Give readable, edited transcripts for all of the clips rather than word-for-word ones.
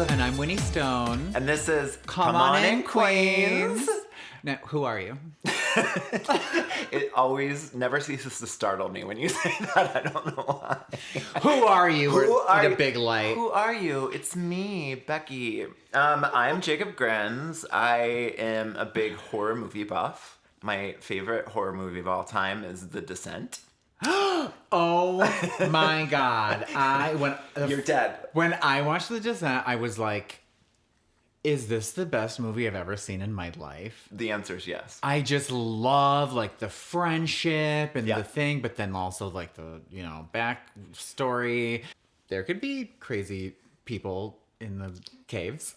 And I'm Winnie Stone. And this is Come On In, Queens. Now, who are you? It always never ceases to startle me when you say that. I don't know why. Who are you? Who are the you? big light. Who are you? It's me, Becky. I'm Jacob Grenz. I am a big horror movie buff. My favorite horror movie of all time is The Descent. Oh my God. You're dead. When I watched The Descent, I was like, is this the best movie I've ever seen in my life? The answer is yes. I just love like the friendship and Yeah. the thing, but then also like the, backstory. There could be crazy people in the caves.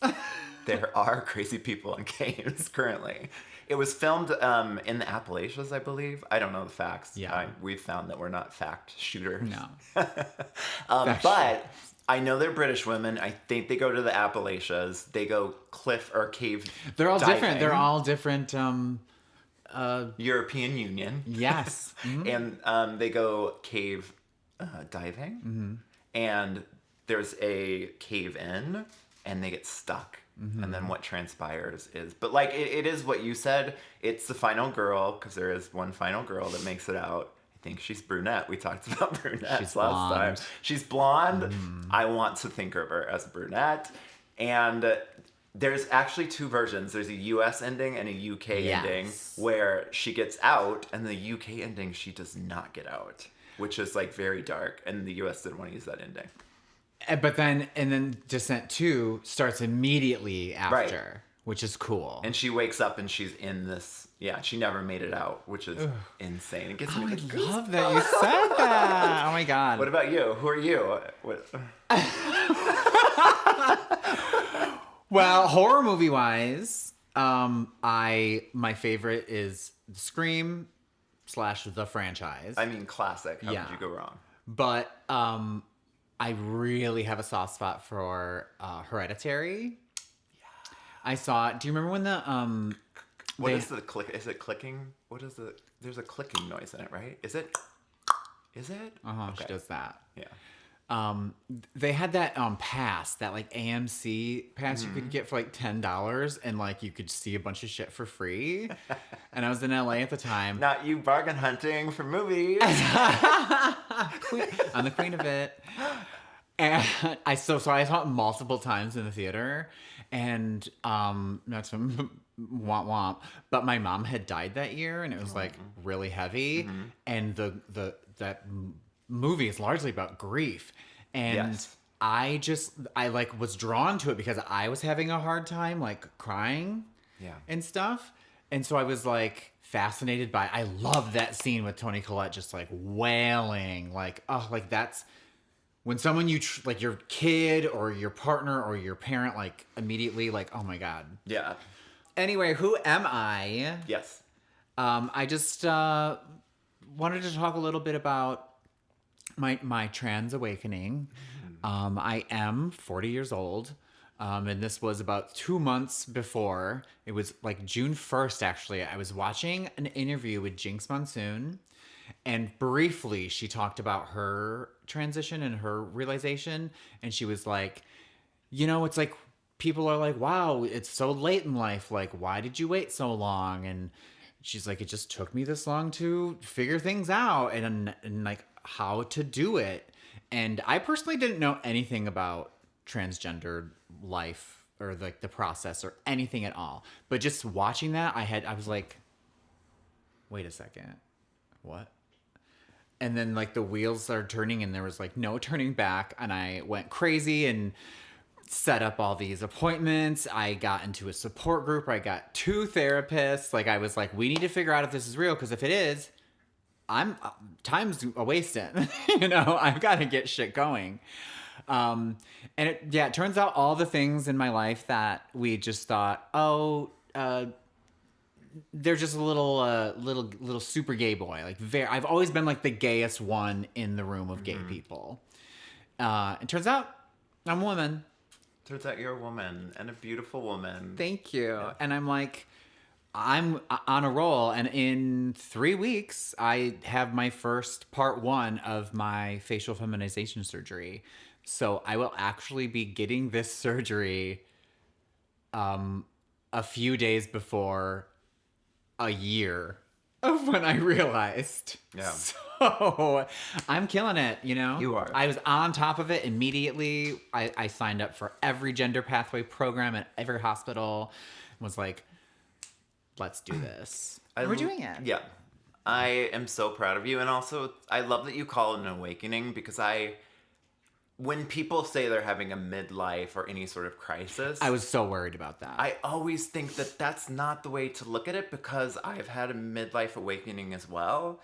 There are crazy people in caves currently. It was filmed in the Appalachians, I believe. I don't know the facts. Yeah. We've found that we're not fact shooters. No. But I know they're British women. I think they go to the Appalachians. They go cliff or cave They're all diving. different. They're all different. European Union. Yes. Mm-hmm. And they go cave diving. Mm-hmm. And there's a cave in, and they get stuck. Mm-hmm. And then what transpires is... But, like, it is what you said. It's the final girl, because there is one final girl that makes it out. I think she's brunette. We talked about brunettes last time. She's blonde. Mm. I want to think of her as brunette. And there's actually two versions. There's a US ending and a UK ending where she gets out, and the UK ending, she does not get out, which is, like, very dark. And the US didn't want to use that ending. But then Descent 2 starts immediately after, which is cool. And she wakes up and she's in this... Yeah, she never made it out, which is insane. It gets me the goosebumps. I love that you said that. Oh my God. What about you? Who are you? Well, horror movie wise, my favorite is Scream / the franchise. I mean, classic. How could you go wrong? But I really have a soft spot for Hereditary. Yeah. I saw it. Do you remember when the What is the click? Is it clicking? What is the... There's a clicking noise in it, right? Is it? Uh-huh, okay. She does that. Yeah. They had that pass, that like AMC pass you could get for like $10, and like you could see a bunch of shit for free. And I was in LA at the time. Not you bargain hunting for movies. I'm the queen of it. And I saw it multiple times in the theater, and not to womp womp, but my mom had died that year, and it was like really heavy, and that movie is largely about grief, and I like was drawn to it because I was having a hard time like crying, and stuff, and so I was like fascinated by. I love that scene with Toni Collette just like wailing, like that's. When someone like your kid or your partner or your parent, like immediately like, oh my God. Yeah. Anyway, who am I? Yes. I just wanted to talk a little bit about my trans awakening. I am 40 years old. And this was about 2 months before. It was like June 1st, actually. I was watching an interview with Jinx Monsoon. And briefly, she talked about her transition and her realization. And she was like, it's like people are like, wow, it's so late in life. Like, why did you wait so long? And she's like, it just took me this long to figure things out and like how to do it. And I personally didn't know anything about transgender life or like the process or anything at all. But just watching that, I was like, wait a second, what? And then like the wheels are turning and there was like no turning back. And I went crazy and set up all these appointments. I got into a support group. I got 2 therapists. Like I was like, we need to figure out if this is real. Because if it is, time's a wasting. I've got to get shit going. And it turns out all the things in my life that we just thought, they're just a little super gay boy. Like I've always been like the gayest one in the room of gay people. It turns out I'm a woman. Turns out you're a woman, and a beautiful woman. Thank you. Yeah. And I'm like, I'm on a roll. And in 3 weeks, I have my first part 1 of my facial feminization surgery So I will actually be getting this surgery a few days before a year of when I realized. Yeah. So I'm killing it, you know? You are. I was on top of it immediately. I signed up for every gender pathway program at every hospital. Was like, let's do this. We're doing it. Yeah. I am so proud of you. And also, I love that you call it an awakening because when people say they're having a midlife or any sort of crisis, I was so worried about that. I always think that that's not the way to look at it because I've had a midlife awakening as well.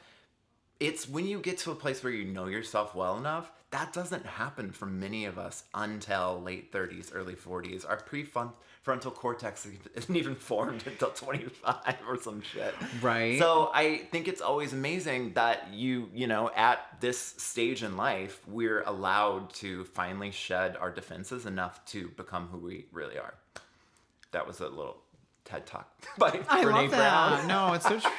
It's when you get to a place where you know yourself well enough, that doesn't happen for many of us until late 30s, early 40s. Our prefrontal cortex isn't even formed until 25 or some shit. Right. So I think it's always amazing that at this stage in life, we're allowed to finally shed our defenses enough to become who we really are. That was a little TED Talk by I Brene love that. Brown. No, it's so true.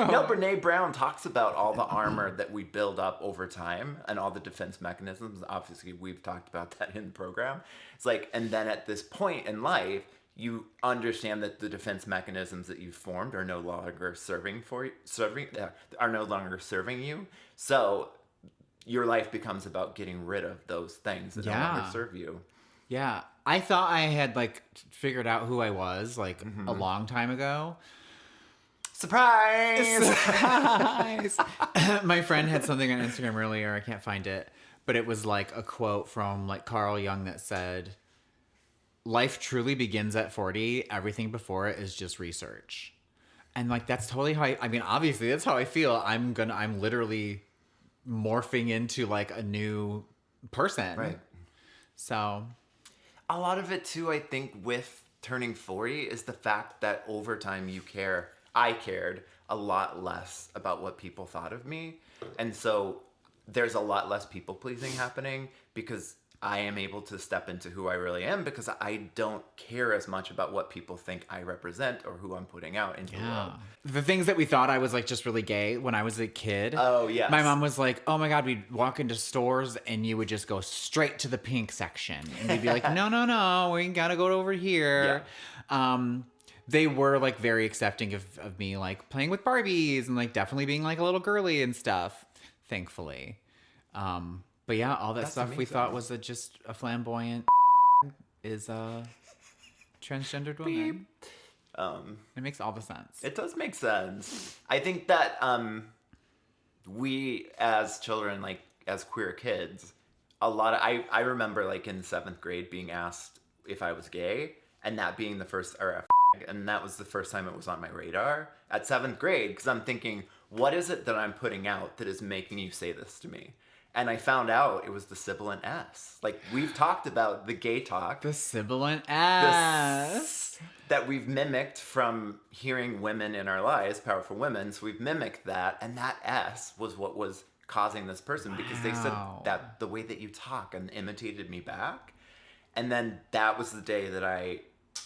No, Brene Brown talks about all the armor that we build up over time and all the defense mechanisms. Obviously, we've talked about that in the program. It's like, and then at this point in life, you understand that the defense mechanisms that you've formed are no longer serving you. So your life becomes about getting rid of those things that no longer serve you. Yeah. I thought I had like figured out who I was like a long time ago. Surprise! Surprise! My friend had something on Instagram earlier. I can't find it, but it was like a quote from like Carl Jung that said, "Life truly begins at 40. Everything before it is just research." And like that's totally how I mean, obviously that's how I feel. I'm literally morphing into like a new person. Right. So a lot of it too, I think, with turning 40 is the fact that over time I cared a lot less about what people thought of me. And so there's a lot less people pleasing happening because I am able to step into who I really am because I don't care as much about what people think I represent or who I'm putting out into the world. The things that we thought I was like just really gay when I was a kid. Oh, yes. My mom was like, oh my God, we'd walk into stores and you would just go straight to the pink section. And we'd be like, no, we gotta go over here. Yeah. They were like very accepting of me like playing with Barbies and like definitely being like a little girly and stuff, thankfully. But yeah, all that stuff we thought was just a flamboyant is a transgendered woman. It makes all the sense. It does make sense. I think that we as children, like as queer kids, I remember like in 7th grade being asked if I was gay and that being the first and that was the first time it was on my radar at 7th grade because I'm thinking, what is it that I'm putting out that is making you say this to me? And I found out it was the sibilant S. Like, we've talked about the gay talk. The sibilant S. That we've mimicked from hearing women in our lives, powerful women. So we've mimicked that. And that S was what was causing this person because they said that the way that you talk and imitated me back. And then that was the day that I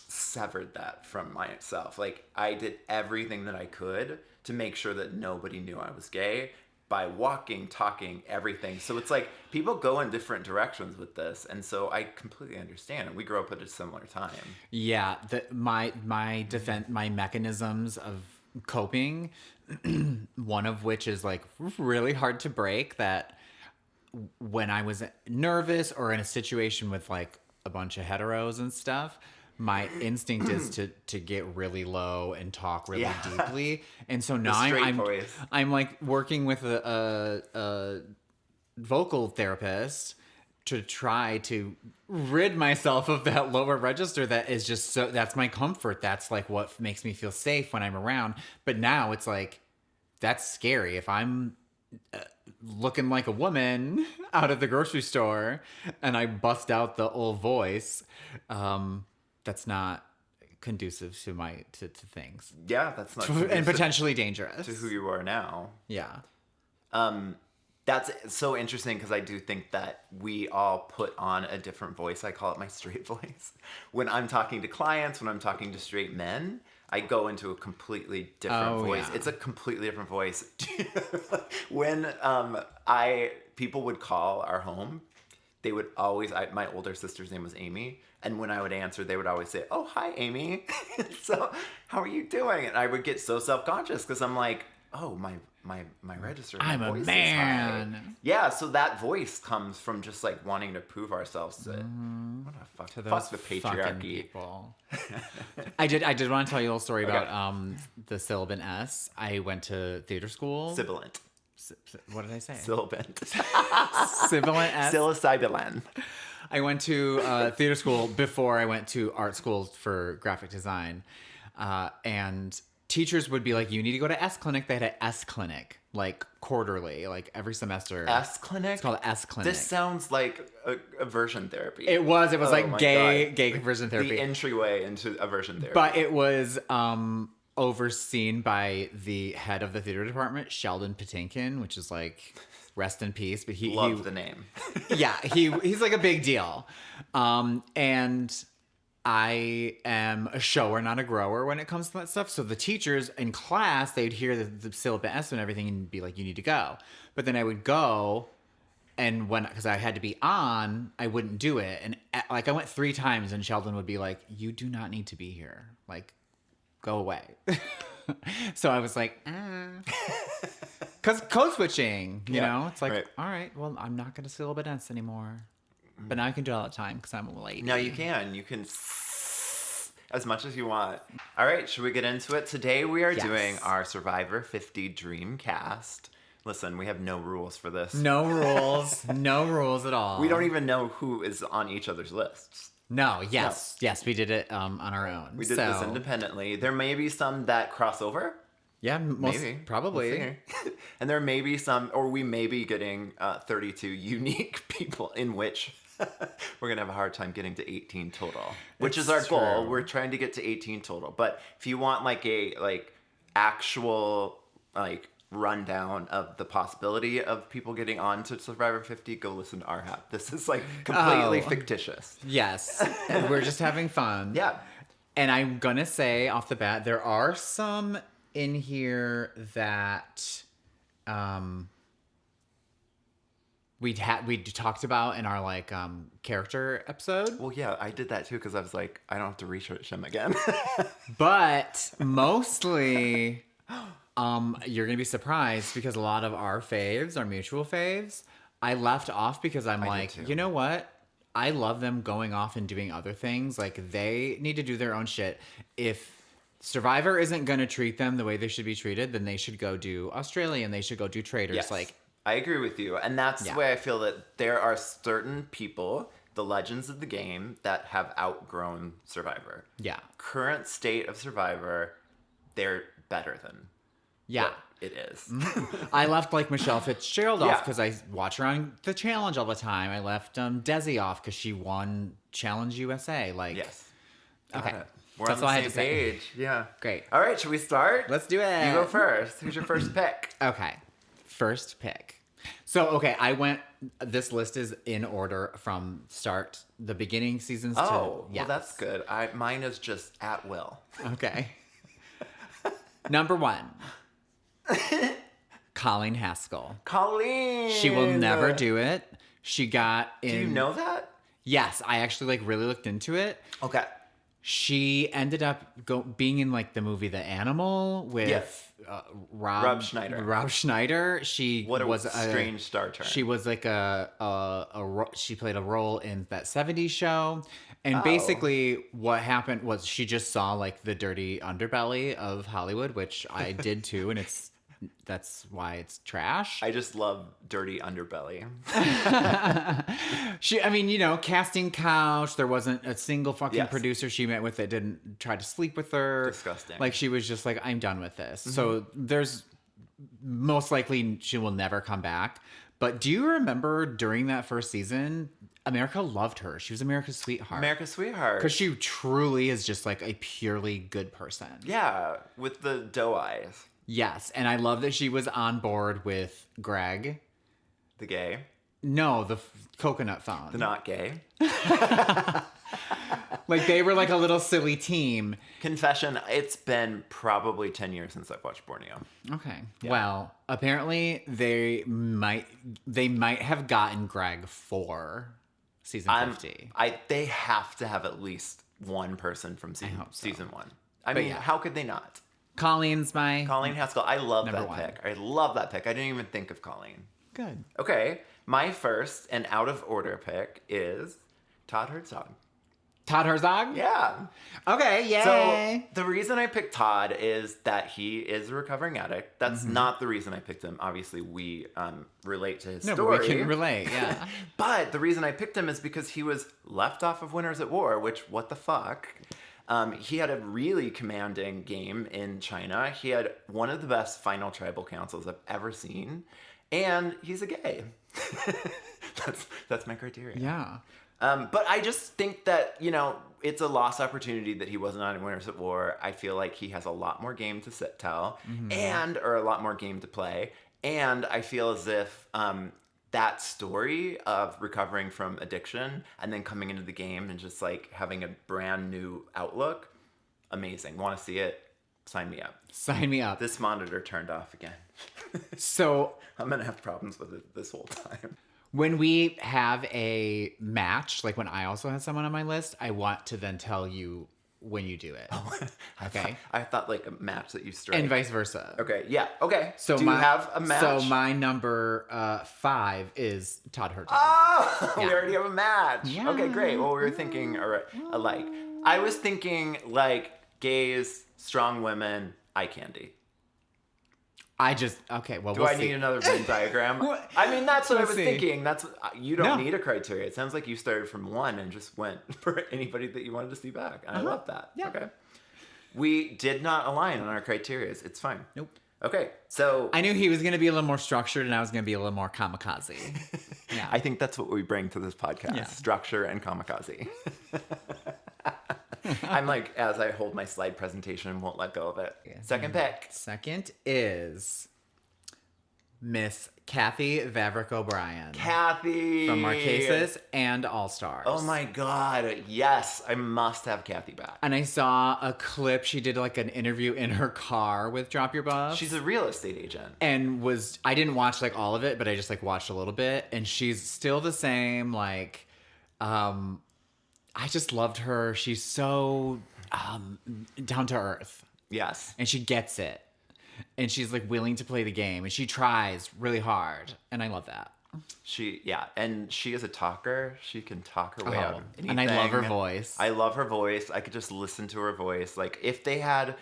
severed that from myself. Like, I did everything that I could to make sure that nobody knew I was gay. By walking, talking, everything. So it's like people go in different directions with this. And so I completely understand. And we grew up at a similar time. Yeah. My mechanisms of coping, one of which is like really hard to break, that when I was nervous or in a situation with like a bunch of heteros and stuff, my instinct is to get really low and talk really deeply. And so now I'm like working with a vocal therapist to try to rid myself of that lower register that is just so, that's my comfort. That's like what makes me feel safe when I'm around. But now it's like, that's scary. If I'm looking like a woman out of the grocery store and I bust out the old voice, that's not conducive to things. Yeah, that's not and potentially dangerous to who you are now. Yeah. That's so interesting because I do think that we all put on a different voice. I call it my straight voice. When I'm talking to clients, when I'm talking to straight men, I go into a completely different voice. Yeah. It's a completely different voice. When people would call our home they would always, my older sister's name was Amy. And when I would answer, they would always say, "Oh, hi, Amy." So, how are you doing? And I would get so self-conscious because I'm like, oh, my register, my I'm a voice man. is high. Yeah, so that voice comes from just like wanting to prove ourselves to, what a fuck, To fuck those the fucking patriarchy. people. I did want to tell you a little story Okay. about the sibilant S. I went to theater school. Sibilant. What did I say? Sibilant. Sibilant S. Psilocybin. I went to theater school before I went to art school for graphic design. And teachers would be like, you need to go to S Clinic. They had an S Clinic, like quarterly, like every semester. S Clinic? It's called S Clinic. This sounds like aversion therapy. It was Oh like my gay God. conversion therapy. The entryway into aversion therapy. But it was overseen by the head of the theater department, Sheldon Patinkin, which is like, rest in peace. But Love the name. yeah, he's like a big deal. And I am a shower, not a grower when it comes to that stuff. So the teachers in class, they'd hear the syllabus S and everything and be like, you need to go. But then I would go, and because I had to be on, I wouldn't do it. And like I went 3 times and Sheldon would be like, you do not need to be here. Like, go away. So I was like, because code switching, you know, it's like, right. all right, well, I'm not going to syllabus S anymore. But now I can do it all the time because I'm a lady. No, you can. You can as much as you want. All right, should we get into it? Today we are doing our Survivor 50 Dreamcast. Listen, we have no rules for this. No rules. No rules at all. We don't even know who is on each other's lists. No, yes. Yes, we did it on our own. We did this independently. There may be some that cross over. Yeah, Maybe. probably. We'll see. And there may be some, or we may be getting 32 unique people in which we're going to have a hard time getting to 18 total, which is our goal. We're trying to get to 18 total. But if you want like a actual rundown of the possibility of people getting on to Survivor 50, go listen to our app. This is like completely fictitious. Yes. And we're just having fun. Yeah. And I'm going to say off the bat, there are some in here that we talked about in our character episode. Well, yeah, I did that too because I was like, I don't have to research them again. But mostly you're going to be surprised because a lot of our faves, our mutual faves, I left off because I'm like, you know what? I love them going off and doing other things. Like, they need to do their own shit. If Survivor isn't going to treat them the way they should be treated, then they should go do Australia and they should go do Traders. Yes, like, I agree with you. And that's the way I feel that there are certain people, the legends of the game, that have outgrown Survivor. Yeah. Current state of Survivor, they're better than what it is. I left Michelle Fitzgerald off Yeah. because I watch her on the challenge all the time. I left Desi off because she won Challenge USA. Yes. Okay. Got it. We're That's on all I the had same to say. page. Yeah. Great. All right, should we start? Let's do it. You go first. Who's your first pick? Okay. First pick. So, this list is in order from start, the beginning seasons to... Well, that's good. Mine is just at will. Okay. Number 1. Colleen Haskell. Colleen! She will never do it. She got in... Do you know that? Yes, I actually really looked into it. Okay. She ended up being in the movie The Animal with Rob Schneider. Rob Schneider. She was a strange star turn. She was she played a role in that 70s show. And basically what happened was she just saw the dirty underbelly of Hollywood, which I did too, and that's why it's trash. I just love dirty underbelly. Casting couch. There wasn't a single fucking producer she met with that didn't try to sleep with her. Disgusting. She was just like, I'm done with this. Mm-hmm. So there's most likely she will never come back. But do you remember during that first season, America loved her. She was America's sweetheart. America's sweetheart. Because she truly is just a purely good person. Yeah, with the doe eyes. Yes, and I love that she was on board with Greg. The gay? No, the coconut phone. The not gay? They were a little silly team. Confession, it's been probably 10 years since I've watched Borneo. Okay. Yeah. Well, apparently they might have gotten Greg for season 50. They have to have at least one person from season 1. I mean, yeah. how could they not? Colleen's my Colleen Haskell. I love Number that one. pick. I love that pick. I didn't even think of Colleen. good. Okay, my first and out of order pick is Todd Herzog. Todd Herzog? Yeah. Okay, yay. So the reason I picked Todd is that he is a recovering addict. That's not the reason I picked him. Obviously, we relate to his no, story. but we can relate, yeah. But the reason I picked him is because he was left off of Winners at War, which, what the fuck? He had a really commanding game in China. He had one of the best final tribal councils I've ever seen. And he's a gay. That's my criteria. Yeah. But I just think that, it's a lost opportunity that he wasn't on Winners at War. I feel like he has a lot more game to tell or a lot more game to play. And I feel as if that story of recovering from addiction and then coming into the game and just like having a brand new outlook, amazing. Want to see it? Sign me up. Sign me up. This monitor turned off again. So I'm going to have problems with it this whole time. when we have a match, like when I also have someone on my list, I want to then tell you when you do it. Okay. I thought like a match that you strike. And vice versa. Okay. Yeah. Okay. So do you have a match? So my number 5 is Todd Herzog. Oh, we Yeah. already have a match. Yeah. Okay, great. Well, we were thinking alike. I was thinking like gays, strong women, eye candy. Okay, well, Do we'll I see. need another Venn diagram? What? I mean, that's what I We'll was see. thinking. You don't No. need a criteria. It sounds like you started from 1 and just went for anybody that you wanted to see back. And I love that. Yeah. Okay. We did not align on our criteria. It's fine. Nope. Okay, so I knew he was going to be a little more structured and I was going to be a little more kamikaze. Yeah. I think that's what we bring to this podcast. Yeah. Structure and kamikaze. I'm like, as I hold my slide presentation, won't let go of it. Second pick. Second is Miss Kathy Vavrick O'Brien. Kathy. From Marquesas and All Stars. Oh my God. Yes, I must have Kathy back. And I saw a clip. She did like an interview in her car with Drop Your Buff. She's a real estate agent. And I didn't watch like all of it, but I just like watched a little bit. And she's still the same. Like, I just loved her. She's so down to earth. Yes. And she gets it. And she's like willing to play the game. And she tries really hard. And I love that. And she is a talker. She can talk her way out of anything. And I love her voice. I love her voice. I could just listen to her voice. Like if they had,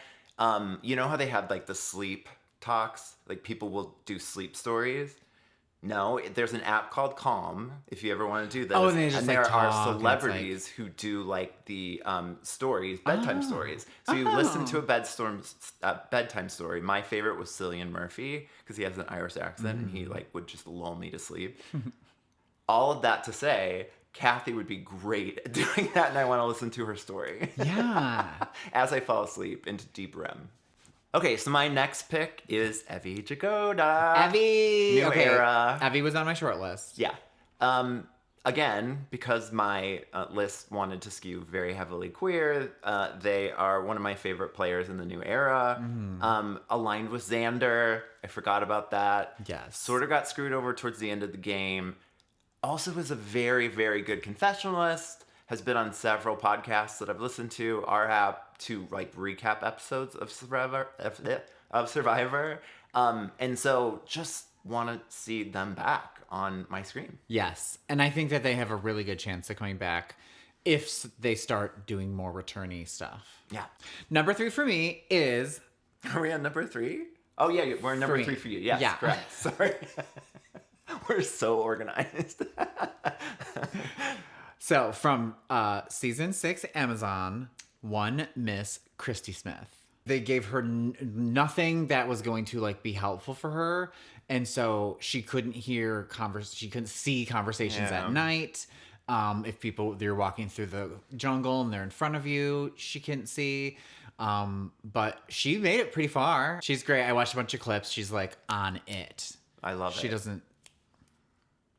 you know how they had like the sleep talks? Like people will do sleep stories. No, there's an app called Calm. If you ever want to do this, Oh, and they just, there like, are talk, and it's, celebrities who do like the stories, bedtime stories. So you listen to a bedtime story. My favorite was Cillian Murphy because he has an Irish accent and he like would just lull me to sleep. All of that to say, Kathy would be great at doing that, and I want to listen to her story. Yeah. As I fall asleep into deep REM. Okay, so my next pick is Evie Jagoda. Evie. New era. Evie was on my short list. Yeah. Again, because my list wanted to skew very heavily queer, they are one of my favorite players in the new era. Aligned with Xander. I forgot about that. Yes. Sort of got screwed over towards the end of the game. Also was a very, very good confessionalist. Has been on several podcasts that I've listened to. Our app to like recap episodes of Survivor. And so just want to see them back on my screen. Yes. And I think that they have a really good chance of coming back if they start doing more returnee stuff. Yeah. Number 3 for me is... Are we on number 3? Oh, yeah, we're on number me. 3 for you. Yes, Yeah. correct. Sorry. We're so organized. So from season 6 Amazon, one Miss Christy Smith. They gave her nothing that was going to like be helpful for her, and so she couldn't she couldn't see conversations at night. If they're walking through the jungle and they're in front of you, she couldn't see. But she made it pretty far. She's great. I watched a bunch of clips. She's like on it. I love it.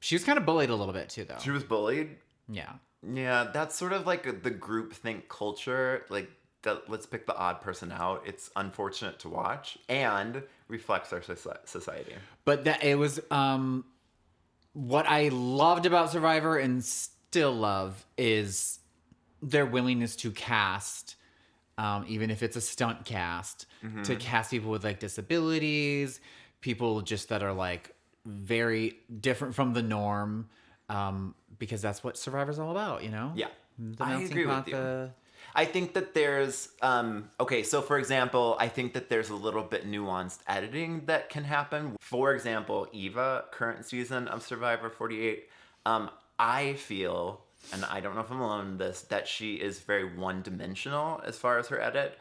She was kind of bullied a little bit too, though. She was bullied? Yeah. Yeah, that's sort of like the groupthink culture. Like, let's pick the odd person out. It's unfortunate to watch and reflects our society. But it was what I loved about Survivor and still love is their willingness to cast, even if it's a stunt cast, to cast people with like disabilities, people just that are like very different from the norm, because that's what Survivor's all about, you know? Yeah. The I melting agree pot, with you. I think that there's okay, so for example, I think that there's a little bit nuanced editing that can happen. For example, Eva, current season of Survivor 48, I feel, and I don't know if I'm alone in this, that she is very one-dimensional as far as her edit.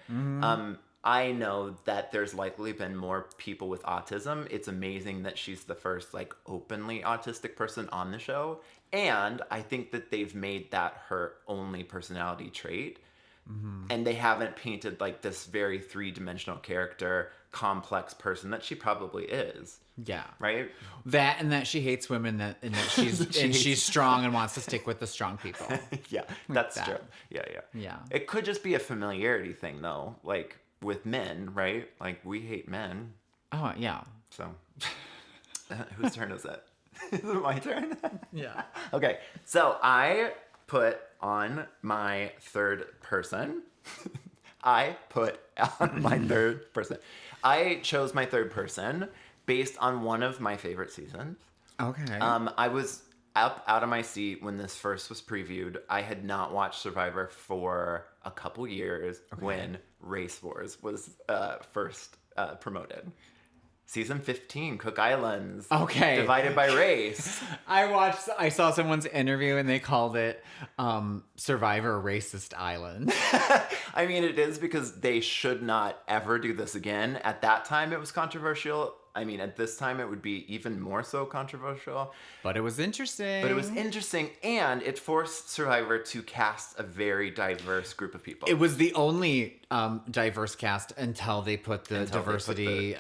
I know that there's likely been more people with autism. It's amazing that she's the first like openly autistic person on the show. And I think that they've made that her only personality trait. And they haven't painted like this very three-dimensional character, complex person that she probably is. Yeah. Right? That and that she hates women, and that she's strong and wants to stick with the strong people. Yeah, that's that. true. Yeah. Yeah. It could just be a familiarity thing though, like with men, right? Like we hate men. Oh, yeah. So whose turn is it? Is it my turn? Yeah. Okay, so I put on my third person. I chose my third person based on one of my favorite seasons. Okay. I was up out of my seat when this first was previewed. I had not watched Survivor for a couple years when Race Wars was first promoted. Season 15, Cook Islands. Okay. Divided by race. I saw someone's interview and they called it Survivor Racist Island. I mean, it is because they should not ever do this again. At that time, it was controversial. I mean, at this time, it would be even more so controversial. But it was interesting. And it forced Survivor to cast a very diverse group of people. It was the only diverse cast until they put the diversity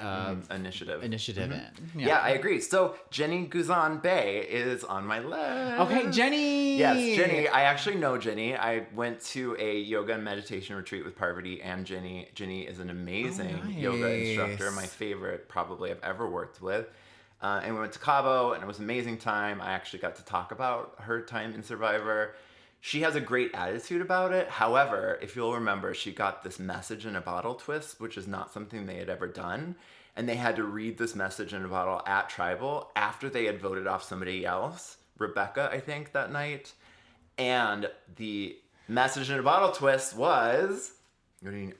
initiative in. Yeah, I agree. So Jenny Guzan Bay is on my list. Okay, Jenny. Yes, Jenny. I actually know Jenny. I went to a yoga and meditation retreat with Parvati and Jenny. Jenny is an amazing yoga instructor. My favorite, probably, I've ever worked with. And we went to Cabo, and it was an amazing time. I actually got to talk about her time in Survivor. She has a great attitude about it. However, if you'll remember, she got this message in a bottle twist, which is not something they had ever done. And they had to read this message in a bottle at Tribal after they had voted off somebody else, Rebecca, I think, that night. And the message in a bottle twist was...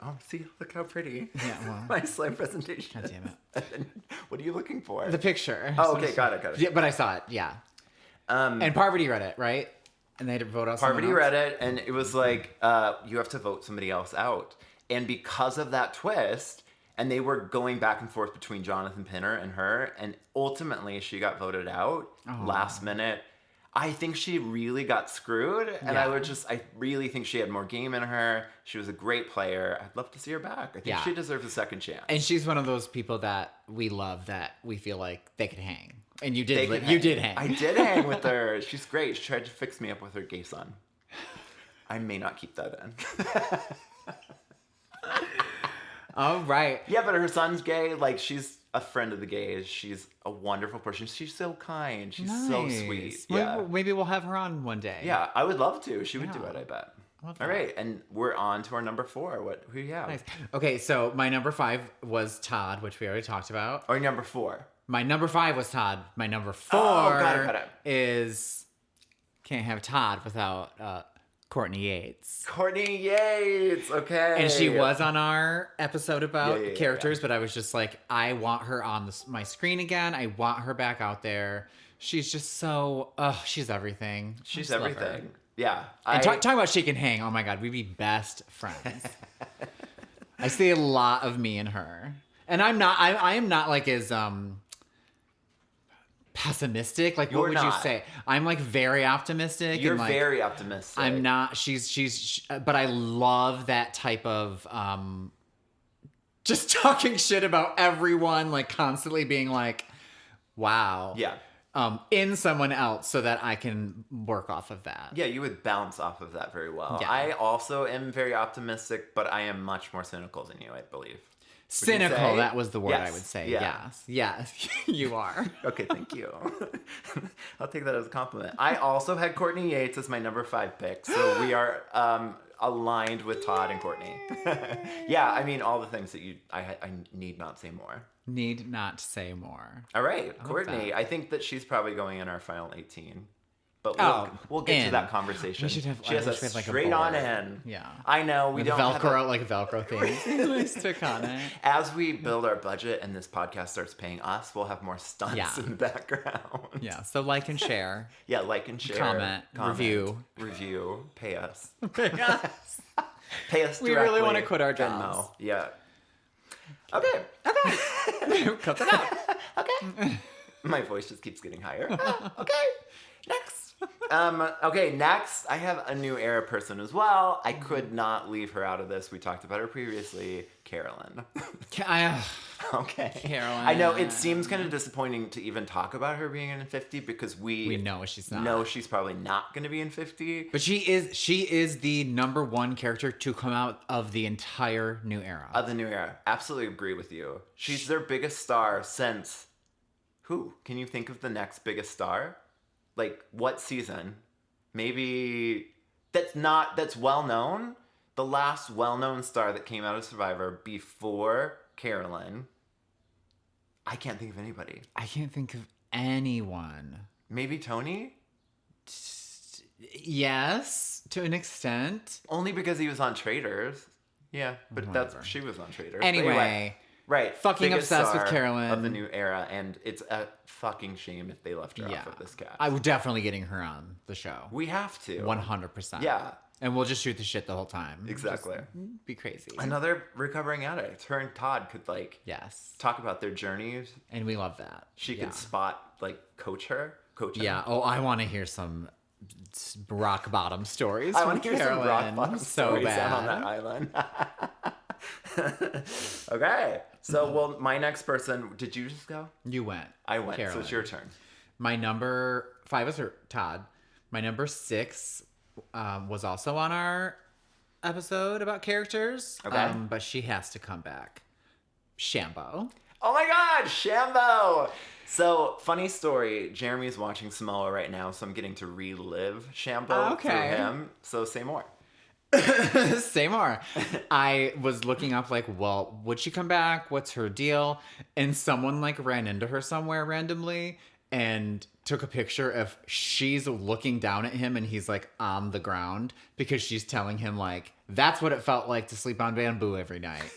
Oh, see, look how pretty. Yeah, well, my slide presentation. God damn it. What are you looking for? The picture. Oh, okay, got it. Yeah, but I saw it, yeah. And Parvati read it, right? And they had to vote out someone Parvati else? read it, and it was like, you have to vote somebody else out. And because of that twist, and they were going back and forth between Jonathan Pinner and her, and ultimately she got voted out last minute. I think she really got screwed, and I really think she had more game in her. She was a great player. I'd love to see her back. I think she deserves a second chance. And she's one of those people that we love, that we feel like they could hang. And you did hang. I did hang with her. She's great. She tried to fix me up with her gay son. I may not keep that in. All right. Yeah, but her son's gay. Like, she's a friend of the gays. She's a wonderful person. She's so kind. She's so sweet. Yeah. Maybe we'll have her on one day. Yeah, I would love to. She would do it, I bet. All right, and we're on to our number 4. Who do you have? Nice. Okay, so my number 5 was Todd, which we already talked about. Or number 4. My number 5 was Todd. My number 4 got it. is... Can't have Todd without Courtney Yates. Courtney Yates, okay. And she was on our episode about characters, but I was just like, I want her on my screen again. I want her back out there. She's just so... she's everything. She's everything. Yeah. And talking about she can hang, oh my God, we'd be best friends. I see a lot of me in her. And I am not like as pessimistic. Like, what would you say? I'm like very optimistic. You're and like, very optimistic. I'm not. But I love that type of just talking shit about everyone, like constantly being like, wow. Yeah. In someone else so that I can work off of that. Yeah, you would bounce off of that very well. Yeah. I also am very optimistic, but I am much more cynical than you, I believe. Cynical, say? that was the word I Yes. would say. Yeah. Yes, you are. Okay, thank you. I'll take that as a compliment. I also had Courtney Yates as my number 5 pick, so we are aligned with Todd and Courtney. Yeah, I mean, all the things that I need not say more. Need not say more. All right, Courtney. that. I think that she's probably going in our final 18. But we'll get to in. that conversation. We should have, she has a straight on in. Yeah. I know we With don't Velcro, have like Velcro things. Stick on it. As we build our budget and this podcast starts paying us, we'll have more stunts in the background. Yeah. So like and share. Yeah, like and share. Comment. Review. Pay us. Pay us. Pay us We really want to quit our jobs. Venmo. Yeah. Okay. Cut that out. Okay. My voice just keeps getting higher. Okay. Next. Okay, next, I have a new era person as well. I could not leave her out of this. We talked about her previously. Carolyn. Okay. Carolyn. I know it seems kind of disappointing to even talk about her being in 50 because we know she's not. know she's probably not going to be in 50. But she is the number one character to come out of the entire new era. Of the new era. Absolutely agree with you. She's their biggest star since... Who? Can you think of the next biggest star? Like, what season? Maybe... That's well-known. The last well-known star that came out of Survivor before Carolyn. I can't think of anybody. I can't think of anyone. Maybe Tony? Yes, to an extent. Only because he was on Traitors. Yeah, but she was on Traitors. Anyway. Right. Fucking biggest obsessed with star Carolyn. of the new era, and it's a fucking shame if they left her off of this cast. I would definitely getting her on the show. We have to. 100%. Yeah. And we'll just shoot the shit the whole time. Exactly. Just be crazy. Another recovering addict. Her and Todd could yes. talk about their journeys. And we love that. She could coach him. Yeah. Oh, I want to hear some rock bottom stories. I want to hear some rock bottom stories bad. on that island. Okay. So, well, my next person, did you just go? You went. I went. Carolyn. So it's your turn. My number 5 was Todd. My number 6 was also on our episode about characters. Okay. But she has to come back. Shambo. Oh my God, Shambo! So, funny story. Jeremy's watching Samoa right now, so I'm getting to relive Shambo through him. So, say more. Say more. I was looking up well, would she come back? What's her deal? And someone ran into her somewhere randomly and took a picture of she's looking down at him and he's on the ground because she's telling him that's what it felt like to sleep on bamboo every night.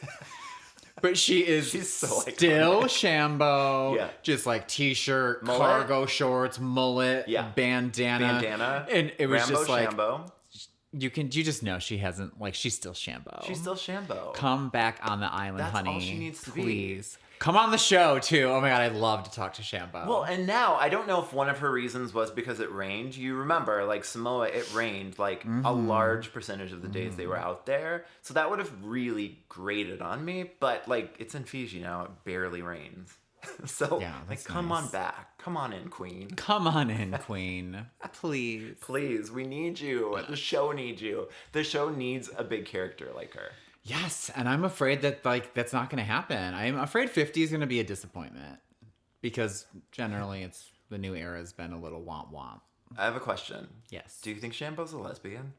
But she's so still Shambo. Yeah. Just t-shirt, mullet, cargo shorts, mullet, bandana. And it was Rambo just Shambo. You just know she hasn't she's still Shambo. She's still Shambo. Come back on the island, That's honey. all she needs to please. Come on the show too. Oh my God, I'd love to talk to Shambo. Well, and now I don't know if one of her reasons was because it rained. You remember, Samoa, it rained a large percentage of the days they were out there. So that would have really grated on me. But it's in Fiji now. It barely rains. So, come on back. Come on in, queen. Come on in, queen. Please. Please, we need you. The show needs you. The show needs a big character like her. Yes, and I'm afraid that that's not going to happen. I'm afraid 50 is going to be a disappointment because generally the new era has been a little womp womp. I have a question. Yes. Do you think Shambo's a lesbian?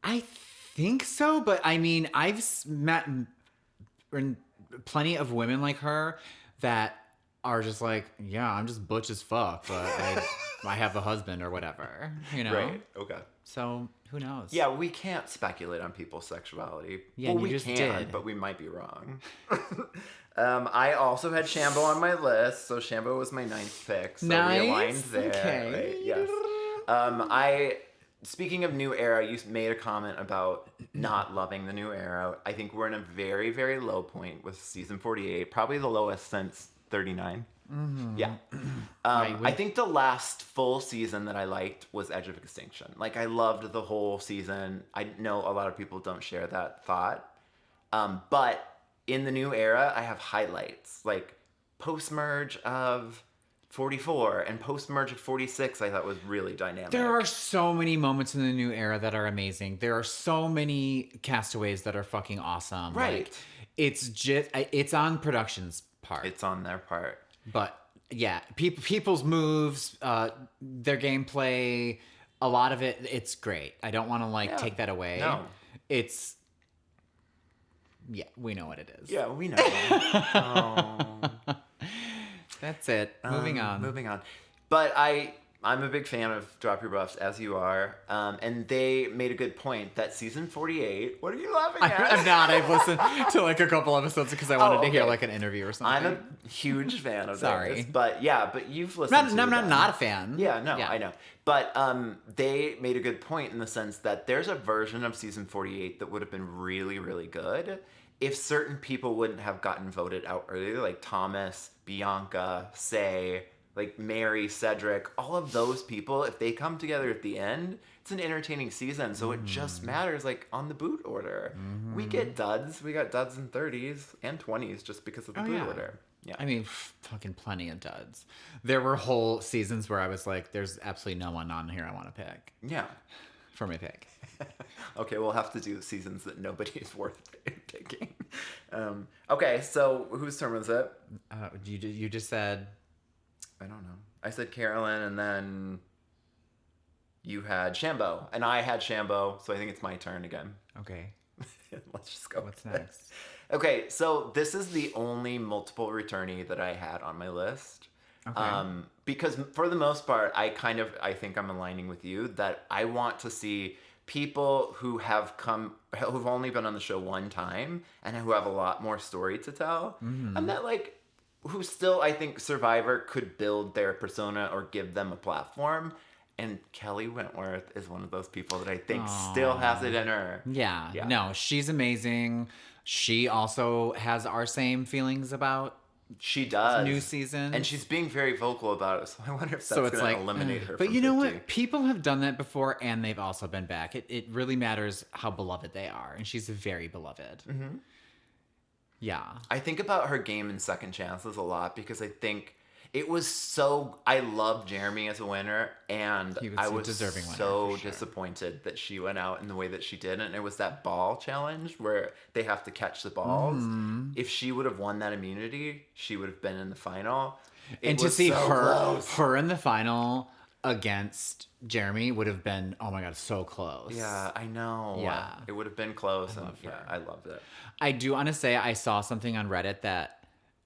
I think so, but I mean, I've met plenty of women like her that are just yeah, I'm just butch as fuck, but I have a husband or whatever, Right. Okay. So who knows? Yeah, we can't speculate on people's sexuality. Yeah, well, we just did, but we might be wrong. I also had Shambo on my list, so Shambo was my 9th pick. So nice. We aligned there. Okay. Right? Yes. Speaking of new era, you made a comment about not loving the new era. I think we're in a very, very low point with season 48, probably the lowest since 39. Mm-hmm. Yeah. I think the last full season that I liked was Edge of Extinction. I loved the whole season. I know a lot of people don't share that thought. But in the new era, I have highlights. Post-merge of 44 and post-merge of 46 I thought was really dynamic. There are so many moments in the new era that are amazing. There are so many castaways that are fucking awesome. Right. it's on production's part. It's on their part. But yeah, people's moves, their gameplay, a lot of it's great. I don't want to Yeah. take that away. No. It's yeah, we know what it is. Yeah, we know. Oh. That's it. Moving on. Moving on. But I'm a big fan of Drop Your Buffs, as you are. And they made a good point that season 48... What are you laughing at? I'm not. I've listened to a couple episodes because I wanted to hear okay. an interview or something. I'm a huge fan of Sorry. theirs. But yeah, but you've listened to I'm them. not a fan. Yeah, no, I know. But they made a good point in the sense that there's a version of season 48 that would have been really, really good if certain people wouldn't have gotten voted out earlier, like Thomas, Bianca, Say, like Mary, Cedric, all of those people, if they come together at the end, it's an entertaining season. So it just matters, on the boot order. We get duds. We got duds in 30s and 20s just because of the boot order. Yeah. I mean, fucking plenty of duds. There were whole seasons where I was like, there's absolutely no one on here I want to pick. Yeah. For my pick. Okay, we'll have to do seasons that nobody is worth picking. Okay, so whose turn was it? You just said... I don't know. I said Carolyn, and then you had Shambo, and I had Shambo, so I think it's my turn again. Okay. Let's just go. What's next? Okay, so this is the only multiple returnee that I had on my list. Okay. Because for the most part, I think I'm aligning with you that I want to see people who've only been on the show one time and who have a lot more story to tell, and that who still, I think, Survivor could build their persona or give them a platform. And Kelly Wentworth is one of those people that I think still has it in her. Yeah. No, she's amazing. She also has our same feelings about she does new season. And she's being very vocal about it. So I wonder if that's going to eliminate her. But you know what? People have done that before and they've also been back. It really matters how beloved they are. And she's very beloved. Mm-hmm. Yeah. I think about her game in Second Chances a lot because I think it was I loved Jeremy as a winner, and I was deserving winner, so disappointed that she went out in the way that she did. And it was that ball challenge where they have to catch the balls. Mm-hmm. If she would have won that immunity, she would have been in the final. And to see her in the final against Jeremy would have been, oh my God, so close. Yeah, I know. Yeah. It would have been close. I loved it. I do want to say I saw something on Reddit that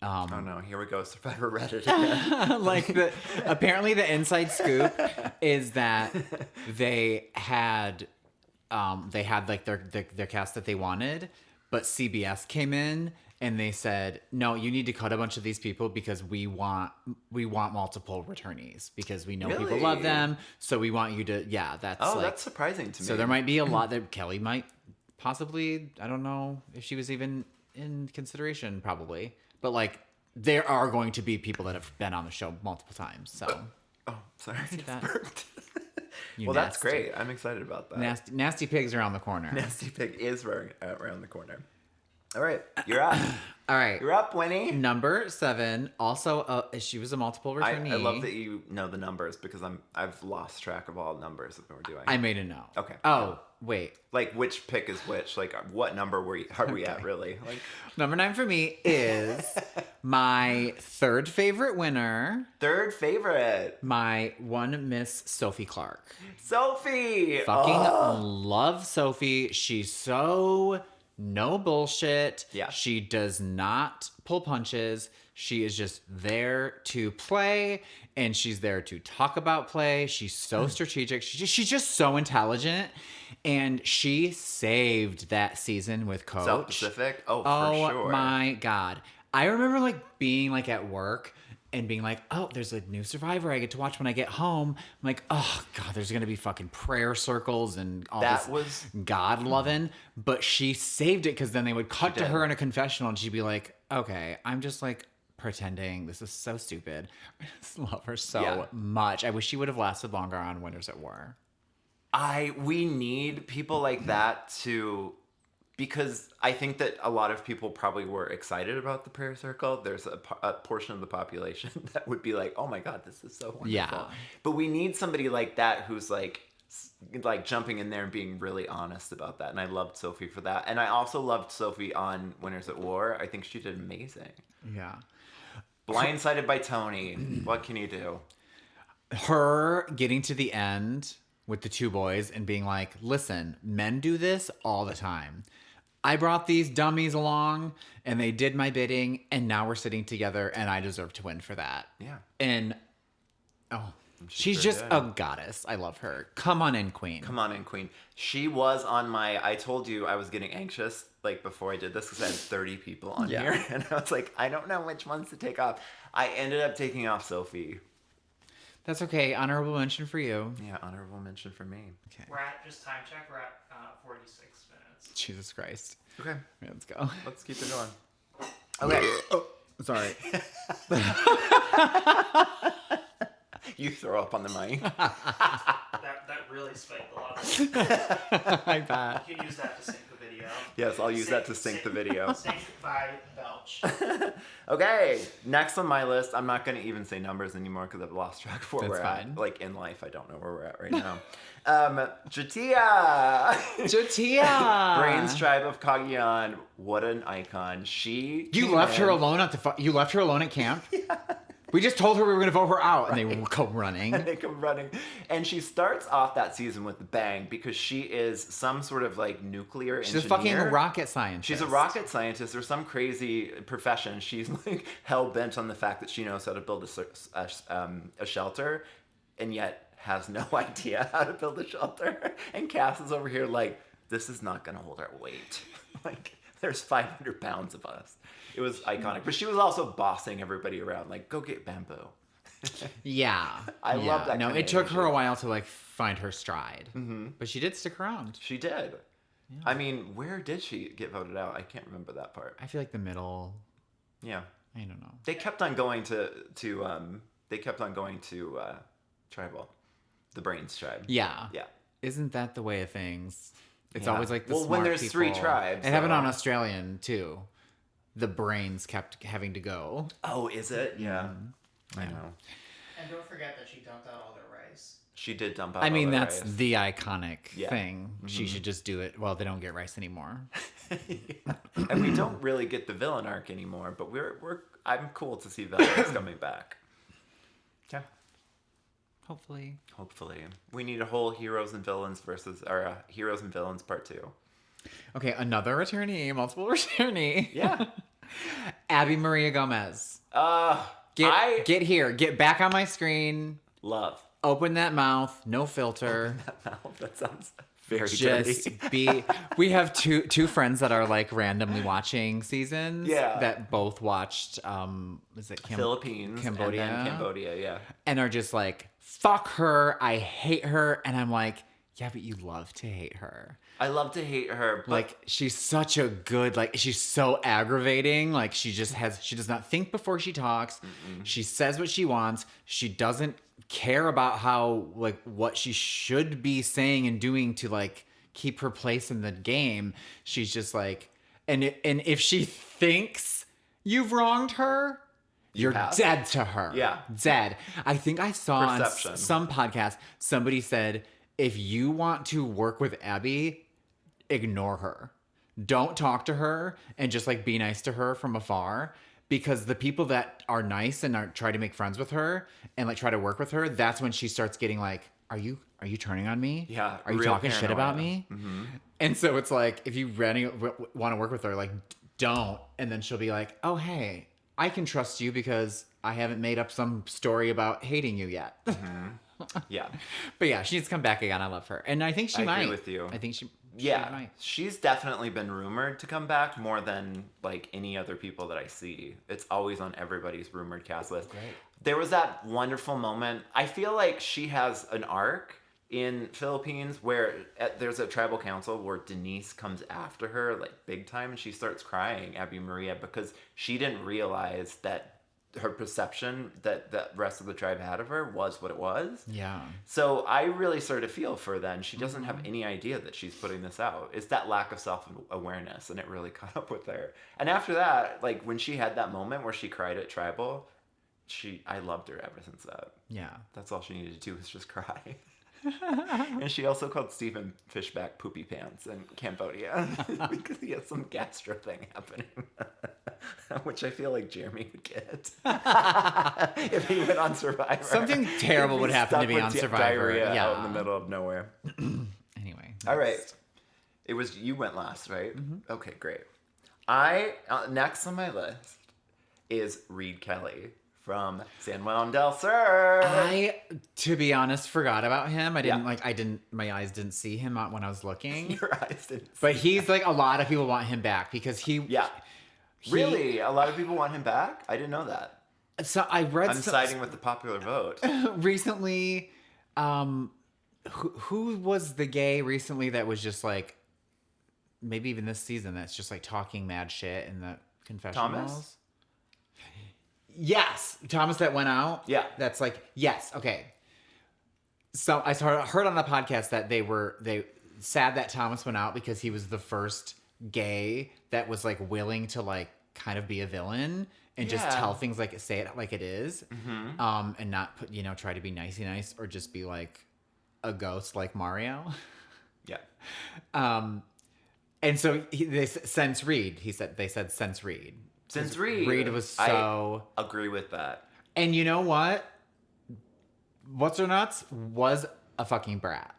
oh no, here we go, Survivor Reddit again. Apparently the inside scoop is that they had their cast that they wanted, but CBS came in and they said, no, you need to cut a bunch of these people because we want multiple returnees because we know people love them. So we want you to, that's surprising to me. So there might be a lot that Kelly might possibly, I don't know if she was even in consideration, probably. But there are going to be people that have been on the show multiple times. So, sorry, I just that. burped. Well, that's great. I'm excited about that. Nasty Pig's around the corner. Nasty Pig is around the corner. All right, you're up. All right, you're up, Winnie. Number 7. Also, she was a multiple returnee. I love that you know the numbers because I've lost track of all numbers that we're doing. I made a note. Okay. Oh, wait. Which pick is which? What number are we at really? Number 9 for me is my third favorite winner. Third favorite. My one Miss Sophie Clark. Sophie. Fucking love Sophie. She's so no bullshit. Yeah. She does not pull punches. She is just there to play, and she's there to talk about play. She's so strategic. She's just so intelligent, and she saved that season with Coach. Self-Pacific? For sure. Oh my God. I remember being at work and being oh, there's a new Survivor I get to watch when I get home. I'm like, oh God, there's going to be fucking prayer circles and all this God loving. But she saved it because then they would cut to her in a confessional and she'd be like, okay, I'm just pretending. This is so stupid. I just love her so much. I wish she would have lasted longer on Winners at War. We need people like that because I think that a lot of people probably were excited about the prayer circle. There's a portion of the population that would be like, oh my God, this is so wonderful. Yeah. But we need somebody like that who's like jumping in there and being really honest about that. And I loved Sophie for that. And I also loved Sophie on Winners at War. I think she did amazing. Yeah. Blindsided by Tony. What can you do? Her getting to the end with the two boys and being like, listen, men do this all the time. I brought these dummies along and they did my bidding and now we're sitting together and I deserve to win for that. Yeah. And she's sure just did. a goddess. I love her. Come on in, queen. Come on in, queen. She was on my, I told you I was getting anxious like before I did this because I had 30 people on here. And I was like, I don't know which ones to take off. I ended up taking off Sophie. That's okay. Honorable mention for you. Yeah, honorable mention for me. Okay. We're at, just time check, we're at 46 minutes. Jesus Christ. Okay. Yeah, let's go. Let's keep it going. Okay. Oh, sorry. You throw up on the mic. That really spiked a lot of I bet. You can use that to sync the video. Yes, I'll use that to sync the video. Sync by belch. Okay, next on my list, I'm not going to even say numbers anymore because I've lost track of where That's we're fine. at. Like in life, I don't know where we're at right now. Jatia! Jatia! Brains Tribe of Cagayan. What an icon. She You came left her in- alone at you left her alone at camp? Yeah. We just told her we were going to vote her out, and they come running. They come running. And she starts off that season with a bang because she is some sort of like nuclear She's engineer. a fucking rocket scientist. She's a rocket scientist or some crazy profession. She's like hell bent on the fact that she knows how to build a shelter, and yet has no idea how to build a shelter. And Cass is over here like, this is not going to hold our weight. Like, there's 500 pounds of us. It was iconic. But she was also bossing everybody around, like, go get bamboo. Yeah. I love that No, kind it of took her energy. a while to like find her stride, but she did stick around. She did. Yeah. I mean, where did she get voted out? I can't remember that part. I feel like the middle. Yeah. I don't know. They kept on going to Tribal. The Brains Tribe. Yeah. Yeah. Isn't that the way of things? It's Yeah. always like the Well, when smart there's three people. tribes, It happened so- on Australian too. The brains kept having to go. Oh, is it? Yeah. I know. And don't forget that she dumped out all their rice. She did dump out. I mean, all the that's rice. the iconic Yeah. thing. She should just do it. Well, they don't get rice anymore. And we don't really get the villain arc anymore, but I'm cool to see villains coming back. Yeah. Hopefully. Hopefully. We need a whole heroes and villains heroes and villains part 2. Okay, another returnee, multiple returnee. Yeah. Abby Maria Gomez. I Get here. Get back on my screen. love Open that mouth. No filter. that mouth. That sounds very Just dirty. we have two friends that are like randomly watching seasons. Yeah. That both watched is it Philippines, Cambodia? and then Cambodia, yeah. And are just like, fuck her, I hate her, and I'm like, yeah, but you love to hate her. I love to hate her, but Like, she's such a good, like, she's so aggravating. Like, she does not think before she talks. She says what she wants. She doesn't care about how, like, what she should be saying and doing to, like, keep her place in the game. She's just like, and if she thinks you've wronged her, you're have. dead to her. Yeah. Dead. I think I saw Perception. on some podcast, somebody said, if you want to work with Abby, ignore her. Don't talk to her and just like be nice to her from afar, because the people that are nice and try to make friends with her and like try to work with her, that's when she starts getting like, are you turning on me? Yeah, Are you real talking shit about paranoia. me? And so it's like, if you really want to work with her, like, don't. And then she'll be like, oh, hey, I can trust you because I haven't made up some story about hating you yet. yeah. But yeah, she needs to come back again. I love her. And I think she I might. agree with you. I think she Yeah, might. she's definitely been rumored to come back more than like any other people that I see. It's always on everybody's rumored cast list. Great. There was that wonderful moment. I feel like she has an arc in Philippines where there's a tribal council where Denise comes after her like big time and she starts crying, Abby Maria, because she didn't realize that her perception that the rest of the tribe had of her was what it was. Yeah. So I really sort of feel for her then. She doesn't have any idea that she's putting this out. It's that lack of self-awareness, and it really caught up with her. And after that, like when she had that moment where she cried at Tribal, I loved her ever since that. Yeah. That's all she needed to do was just cry. And she also called Stephen Fishback poopy pants in Cambodia because he has some gastro thing happening, which I feel like Jeremy would get if he went on Survivor. Something terrible He'd be would happen to stuck me with on Survivor. diarrhea Yeah. out in the middle of nowhere. Anyway. All right. next. It was you went last, right? Mm-hmm. Okay, great. I next on my list is Reed Kelly from San Juan del Sur. I, to be honest, forgot about him. Yeah. My eyes didn't see him when I was looking. Your eyes didn't. But he's like, a lot of people want him back because Yeah. Really? A lot of people want him back? I didn't know that. So I read I'm siding with the popular vote. recently, who was the gay recently that was just like, maybe even this season, that's just like talking mad shit in the confessionals? Thomas? Yes, Thomas that went out. Yeah. That's like, yes, okay. So I heard on the podcast that they sad that Thomas went out because he was the first gay that was like willing to like kind of be a villain and just Yeah. tell things like say it like it is, and not put try to be nicey nice or just be like a ghost like Mario. Yeah. And so since Reed, they said since Reed. Since Reed. Reed was so. I agree with that. And you know what? What's or nuts was a fucking brat.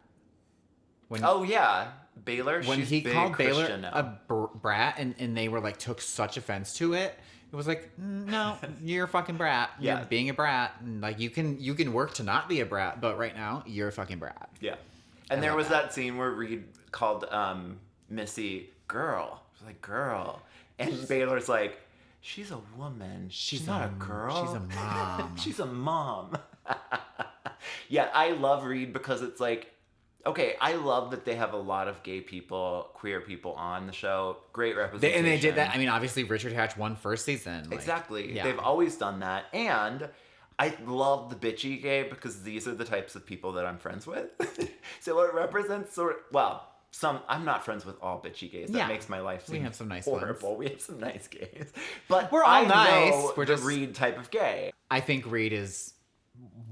Oh, yeah. Baylor, When she's he big called Baylor Christian now. a brat and they were like took such offense to it. It was like, no, you're a fucking brat. Yeah. You're being a brat. And like you can work to not be a brat, but right now you're a fucking brat. Yeah. And there love was that scene where Reed called Missy girl. She's like, girl. And Baylor's like, she's a woman. She's not a girl. She's a mom. She's a mom. Yeah, I love Reed because it's like, okay, I love that they have a lot of gay people, queer people on the show. Great representation. And they did that. I mean, obviously Richard Hatch won first season. Like, Exactly. yeah. They've always done that. And I love the bitchy gay because these are the types of people that I'm friends with. So it represents I'm not friends with all bitchy gays. That Yeah. makes my life seem We have some nice horrible. ones. We have some nice gays. But We're all I nice. know We're the just- Reed type of gay. I think Reed is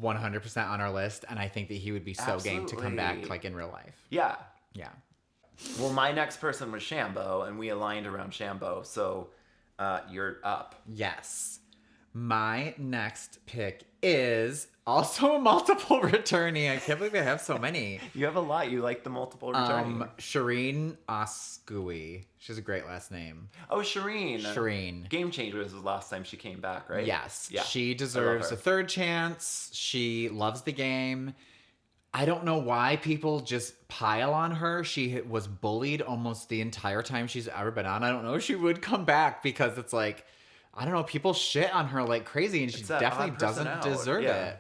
100% on our list, and I think that he would be so game to come back Absolutely. like in real life. Yeah. Yeah. Well, my next person was Shambo, and we aligned around Shambo. So you're up. Yes. My next pick is also a multiple returnee. I can't believe I have so many. You have a lot. You like the multiple returning. Shireen Oskui. She has a great last name. Oh, Shireen. Shireen. Game Changers was the last time she came back, right? Yes. Yeah. She I deserves love a her. third chance. She loves the game. I don't know why people just pile on her. She was bullied almost the entire time she's ever been on. I don't know if she would come back because it's like, I don't know, people shit on her like crazy and she It's that definitely odd person doesn't out. deserve Yeah. it.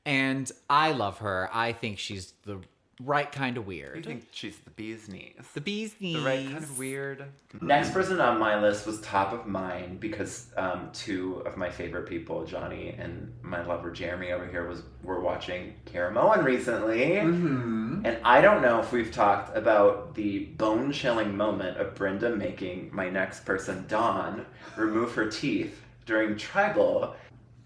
And I love her. I think she's the right kind of I weird. think she's the bee's knees. The bee's knees. The right kind of weird. Next person on my list was top of mind because two of my favorite people, Johnny and my lover Jeremy over here, were watching Cara Moen recently. Mm-hmm. And I don't know if we've talked about the bone-chilling moment of Brenda making my next person, Dawn, remove her teeth during Tribal.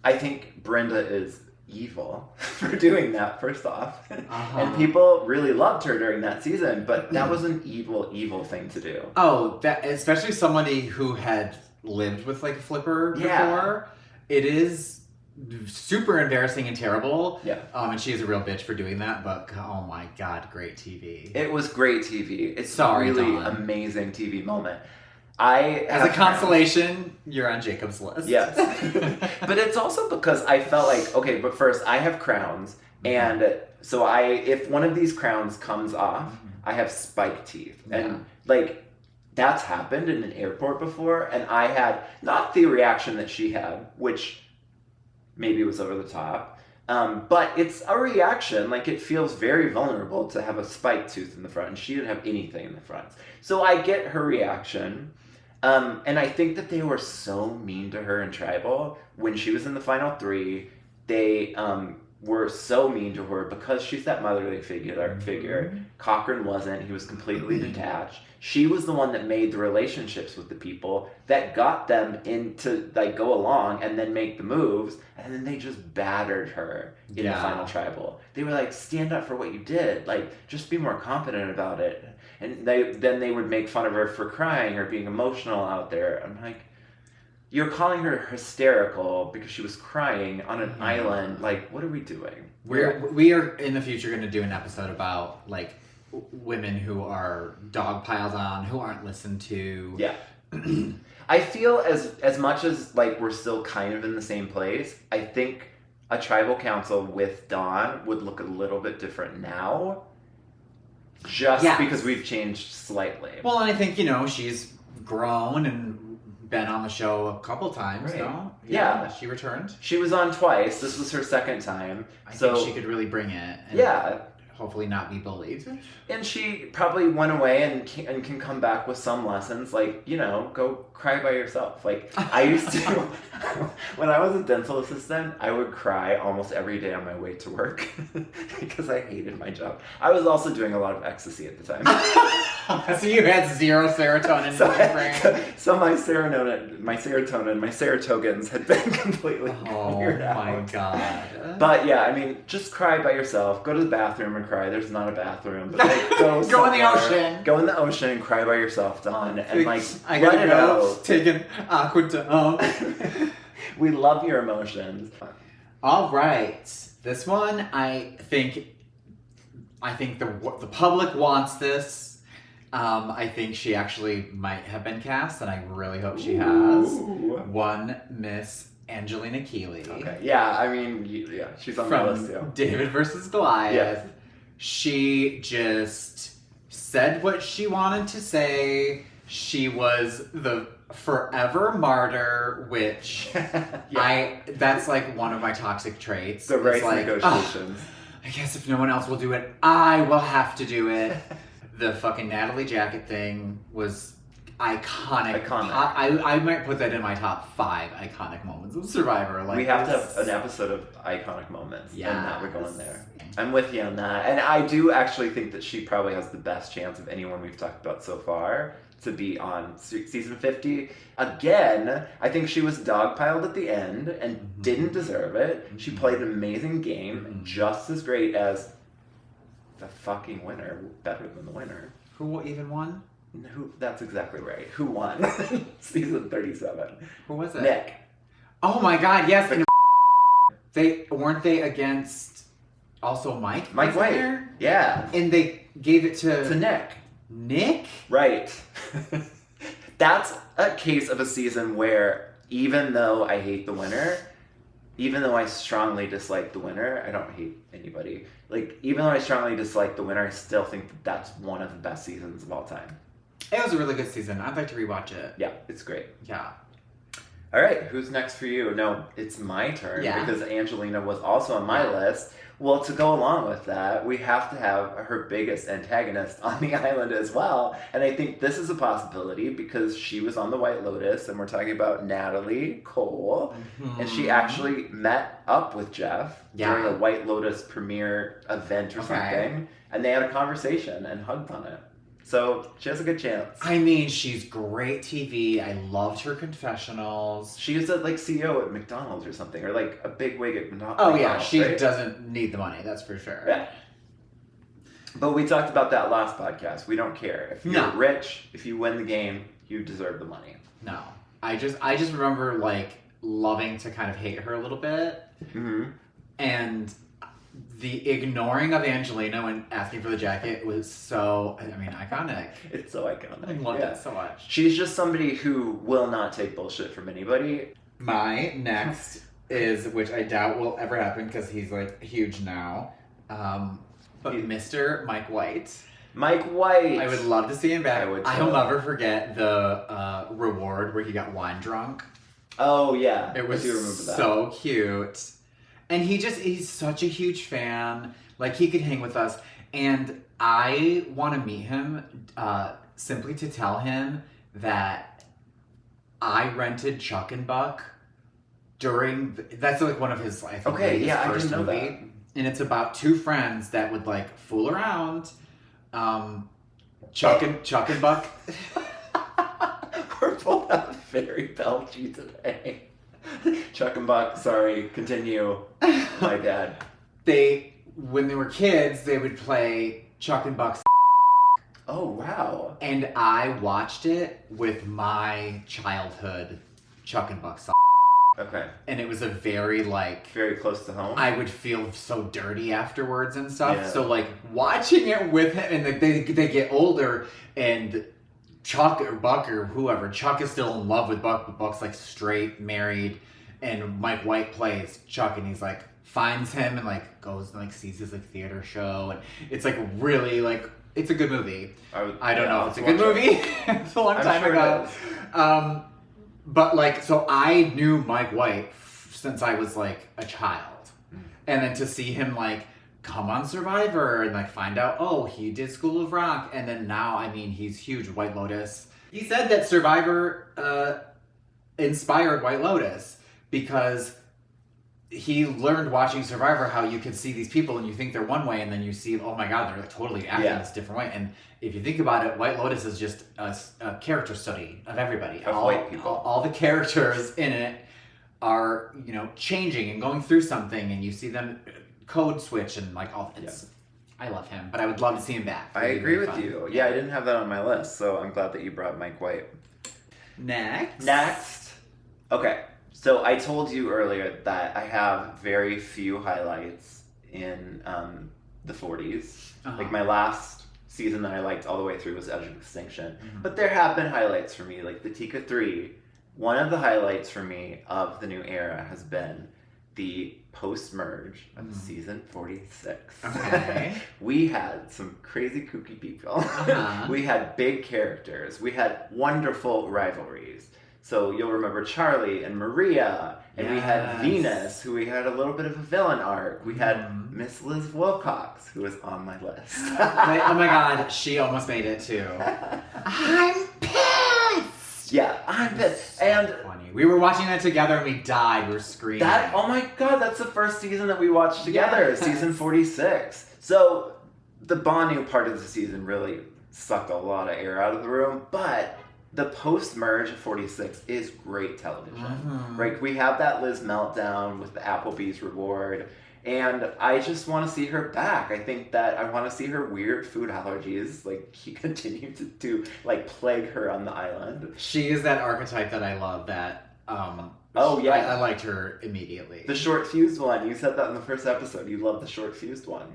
I think Brenda is evil for doing that, first off. And people really loved her during that season, but that was an evil thing to do. Oh, that especially somebody who had lived with like a flipper Yeah. before. It is super embarrassing and terrible. Yeah. And she is a real bitch for doing that, but oh my god, great TV. It was great TV. It's Sorry, a really Dawn. amazing TV moment. I As a consolation, you're on Jacob's list. Yes. But it's also because I felt like, okay, but first I have crowns, and so if one of these crowns comes off, I have spike teeth. And like that's happened in an airport before, and I had not the reaction that she had, which maybe was over the top. But it's a reaction, like it feels very vulnerable to have a spike tooth in the front, and she didn't have anything in the front. So I get her reaction. And I think that they were so mean to her in Tribal. When she was in the final three, they were so mean to her because she's that motherly figure. Cochran wasn't. He was completely detached. She was the one that made the relationships with the people that got them into like go along and then make the moves, and then they just battered her in the final tribal. They were like, stand up for what you did, like just be more confident about it. And they would make fun of her for crying or being emotional out there. I'm like, you're calling her hysterical because she was crying on an island. Like, what are we doing? We are in the future going to do an episode about like women who are dogpiled on, who aren't listened to. Yeah. I feel as much as like we're still kind of in the same place, I think a tribal council with Dawn would look a little bit different now. Just because we've changed slightly. Well, and I think, you know, she's grown and been on the show a couple times, right. no? Yeah. She returned. She was on twice. This was her second time. I think she could really bring it. And hopefully not be bullied. And she probably went away and can come back with some lessons. Like, you know, go cry by yourself. Like, I used to, when I was a dental assistant, I would cry almost every day on my way to work because I hated my job. I was also doing a lot of ecstasy at the time. So you had zero serotonin in your brain. So my serotogins had been completely cleared out. Oh my god. But yeah, I mean, just cry by yourself. Go to the bathroom and cry. There's not a bathroom, but like, go in the ocean. Go in the ocean and cry by yourself, Dawn, and like I let gotta it go. out. Take an aqua dump. We love your emotions. All right, this one I think the public wants this. I think she actually might have been cast, and I really hope she has. One Miss Angelina Keeley. Okay. Yeah, I mean, she's on the list too. David versus Goliath. Yes. She just said what she wanted to say. She was the forever martyr, which that's like one of my toxic traits. The race like, negotiations. I guess if no one else will do it, I will have to do it. The fucking Natalie jacket thing was iconic. I might put that in my top 5 iconic moments of Survivor. Like, we have to have an episode of iconic moments. Yeah. And that would go in there. I'm with you on that. And I do actually think that she probably has the best chance of anyone we've talked about so far to be on season 50. Again, I think she was dogpiled at the end and didn't deserve it. She played an amazing game, just as great as the fucking winner, better than the winner. Who even won? That's exactly right. Who won? Season 37. Who was it? Nick. Oh my god, yes. And they weren't they against also Mike? Mike White. There? Yeah. And they gave it to Nick. Nick? Right. That's a case of a season where even though I hate the winner, even though I strongly dislike the winner, I don't hate anybody. Like, even though I strongly dislike the winner, I still think that that's one of the best seasons of all time. It was a really good season. I'd like to rewatch it. Yeah, it's great. Yeah. All right, who's next for you? No, it's my turn because Angelina was also on my list. Well, to go along with that, we have to have her biggest antagonist on the island as well. And I think this is a possibility because she was on the White Lotus, and we're talking about Natalie Cole. And she actually met up with Jeff during a White Lotus premiere event or something. And they had a conversation and hugged on it. So she has a good chance. I mean, she's great TV. I loved her confessionals. She was a CEO at McDonald's or something, or like a big wig at McDonald's. Oh yeah, she doesn't need the money, that's for sure. Yeah. But we talked about that last podcast. We don't care. If you're rich, if you win the game, you deserve the money. No. I just remember like loving to kind of hate her a little bit. And the ignoring of Angelina when asking for the jacket was so, iconic. It's so iconic. I loved it so much. She's just somebody who will not take bullshit from anybody. My next is, which I doubt will ever happen because he's like huge now, but Mr. Mike White. Mike White. I would love to see him back. I would too. I'll never forget the reward where he got wine drunk. Oh yeah. It was so cute. And he's such a huge fan. Like, he could hang with us. And I want to meet him simply to tell him that I rented Chuck and Buck during... that's like one of his, I think, okay, yeah, first I didn't know movie. that. and it's about two friends that would like fool around. Chuck and Buck. We're both out very belchy today. Chuck and Buck, sorry, continue. My bad. When they were kids, they would play Chuck and Buck's. Oh, wow. And I watched it with my childhood Chuck and Buck's. Okay. And it was a very like... Very close to home? I would feel so dirty afterwards and stuff. Yeah. So like watching it with him, and they get older, and Chuck or Buck or whoever, Chuck is still in love with Buck, but Buck's like straight, married, and Mike White plays Chuck, and he's like finds him and like goes and like sees his like theater show, and it's like really like it's a good movie. I don't know if it's a good movie. It's a long time ago. But like, so I knew Mike White since I was like a child, and then to see him like come on Survivor and like find out, oh, he did School of Rock, and then now, I mean, he's huge. White Lotus. He said that Survivor inspired White Lotus because he learned watching Survivor how you can see these people and you think they're one way, and then you see, oh my God, they're like totally acting this different way. And if you think about it, White Lotus is just a character study of everybody. Of white people. All the characters in it are, you know, changing and going through something, and you see them code switch and like all. I love him, but I would love to see him back. I agree with you. Yeah, I didn't have that on my list, so I'm glad that you brought Mike White. Next. Okay. So I told you earlier that I have very few highlights in the 40s. Like my last season that I liked all the way through was Edge of Extinction. But there have been highlights for me, like the Tika 3. One of the highlights for me of the new era has been the post-merge of season 46. Okay. We had some crazy kooky people. We had big characters. We had wonderful rivalries. So you'll remember Charlie and Maria, and we had Venus, who we had a little bit of a villain arc. We had Miss Liz Wilcox, who was on my list. Oh my God, she almost made it too. I'm pissed! Yeah, I'm pissed. And funny. We were watching that together and we died. We were screaming. Oh my God, that's the first season that we watched together, season 46. So the Banu part of the season really sucked a lot of air out of the room, but the post-merge of 46 is great television. Right? We have that Liz meltdown with the Applebee's reward, and I just want to see her back. I think that I want to see her weird food allergies, like, continue to like, plague her on the island. She is that archetype that I love, that, I liked her immediately. The short-fused one. You said that in the first episode. You love the short-fused one.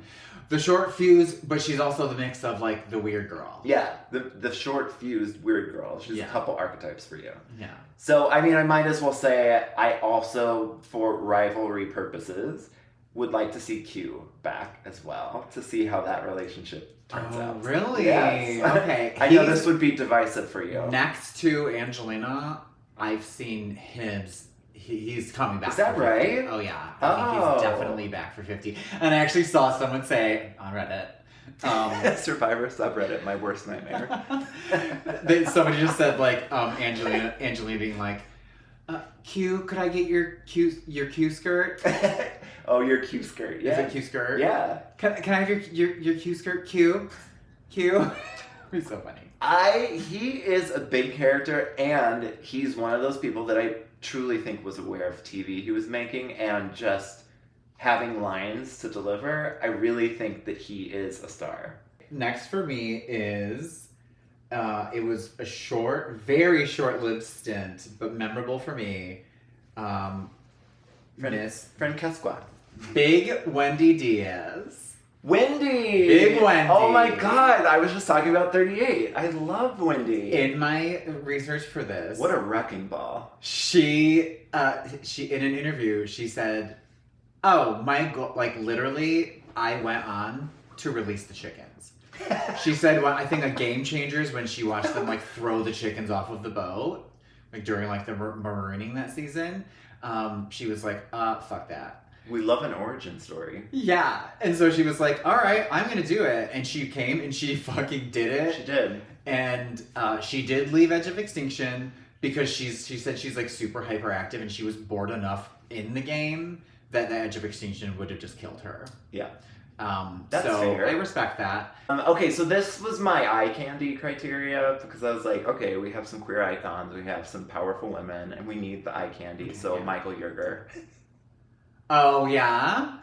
The short fuse, but she's also the mix of, like, the weird girl. Yeah, the short-fused weird girl. She's a couple archetypes for you. Yeah. So, I mean, I might as well say I also, for rivalry purposes, would like to see Q back as well, to see how that relationship turns out. Really? Yes. Okay. I know this would be divisive for you. Next to Angelina, I've seen his... He's coming back. Is that right? Oh yeah, I think he's definitely back for 50. And I actually saw someone say on Reddit, Survivor subreddit, my worst nightmare. Somebody just said like Angelina being like, Q, could I get your Q skirt? Oh, your Q skirt. Yeah. Is it Q skirt? Yeah. Can I have your Q skirt? Q. It's so funny. He is a big character, and he's one of those people that I truly think was aware of TV he was making and just having lines to deliver. I really think that he is a star. Next for me is, it was a very short-lived stint, but memorable for me. Francesca. Big Wendy Diaz. Wendy! Big Wendy. Oh my God, I was just talking about 38. I love Wendy. In my research for this. What a wrecking ball. She in an interview, she said, oh, my goal, like literally, I went on to release the chickens. She said, well, I think a game changer is when she watched them like throw the chickens off of the boat, like during like the marooning that season. She was like, fuck that. We love an origin story. Yeah. And so she was like, all right, I'm going to do it. And she came and she fucking did it. She did. And she did leave Edge of Extinction because she said she's like super hyperactive and she was bored enough in the game that the edge of extinction would have just killed her. Yeah. That's so fair. I respect that. Okay, so this was my eye candy criteria because I was like, okay, we have some queer icons, we have some powerful women, and we need the eye candy. So yeah. Michael Yerger. Oh yeah.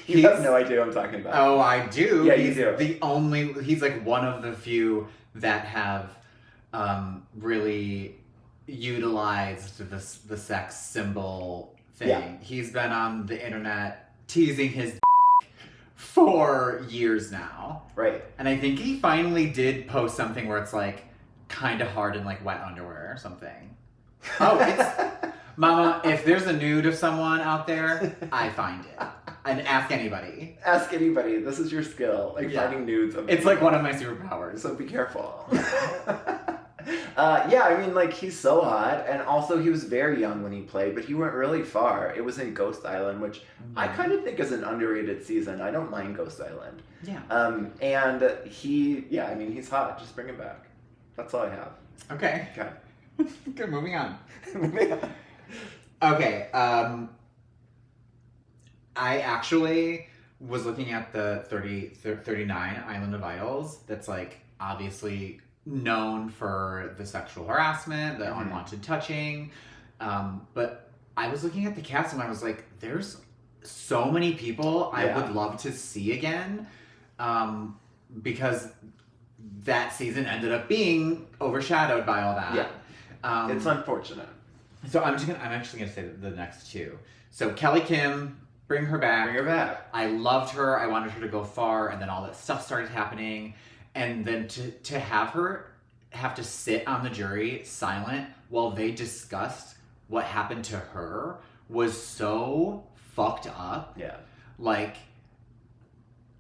You have no idea what I'm talking about. Oh, I do. Yeah, he's you do. He's like one of the few that have really utilized the sex symbol thing. Yeah. He's been on the internet teasing his for years now. Right. And I think he finally did post something where it's like kind of hard in like wet underwear or something. Oh, it's Mama, if there's a nude of someone out there, I find it. And ask anybody. Ask anybody. This is your skill. Like finding nudes of It's like one of my superpowers. So be careful. Yeah, I mean, like, he's so hot, and also he was very young when he played, but he went really far. It was in Ghost Island, which I kind of think is an underrated season. I don't mind Ghost Island. Yeah. And I mean, he's hot. Just bring him back. That's all I have. Okay. Okay. Good, moving on. Moving on. Okay, I actually was looking at the 39 Island of Idols that's like obviously known for the sexual harassment, the unwanted touching, but I was looking at the cast and I was like, there's so many people I would love to see again, because that season ended up being overshadowed by all that. Yeah, it's unfortunate. So I'm actually gonna say the next two. So Kelly Kim, bring her back. Bring her back. I loved her. I wanted her to go far, and then all that stuff started happening, and then to have her have to sit on the jury silent while they discussed what happened to her was so fucked up. Yeah. Like,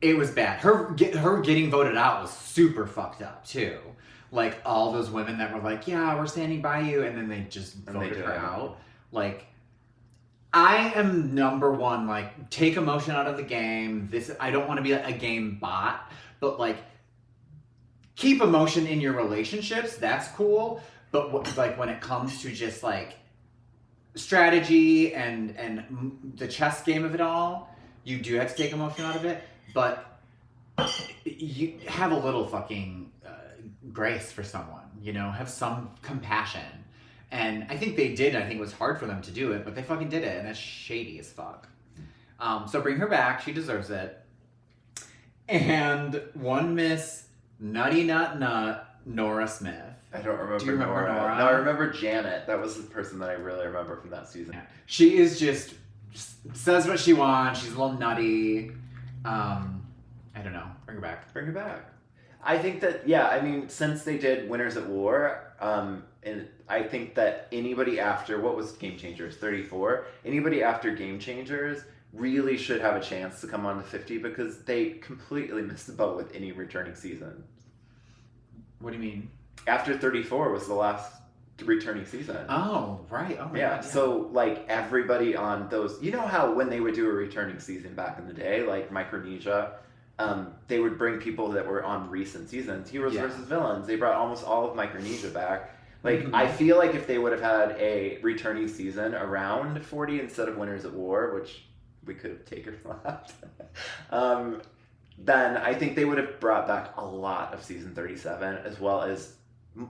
it was bad. Her getting voted out was super fucked up too. Like, all those women that were like, yeah, we're standing by you, and then they just voted her out. Like, I am number one, like, take emotion out of the game. I don't want to be a game bot, but like, keep emotion in your relationships. That's cool. But like, when it comes to just like strategy and the chess game of it all, you do have to take emotion out of it. But you have a little fucking grace for someone, you know, have some compassion. And I think they did. I think it was hard for them to do it, but they fucking did it, and that's shady as fuck. So bring her back. She deserves it. And one Miss Nutty Nut Nut, Nora Smith. I don't remember. Do you remember Nora? No, I remember Janet. That was the person that I really remember from that season. Yeah. She is just says what she wants. She's a little nutty. I don't know. Bring her back. Bring her back. I think that, yeah, I mean, since they did Winners at War, and I think that anybody after, what was Game Changers, 34? Anybody after Game Changers really should have a chance to come on to 50 because they completely missed the boat with any returning season. What do you mean? After 34 was the last returning season. Oh, right. Oh, my God, yeah. So, like, everybody on those, you know how when they would do a returning season back in the day, like Micronesia, they would bring people that were on recent seasons. Heroes versus Villains. They brought almost all of Micronesia back. Like, I feel like if they would have had a returning season around 40 instead of Winners at War, which we could have taken from that, then I think they would have brought back a lot of season 37, as well as,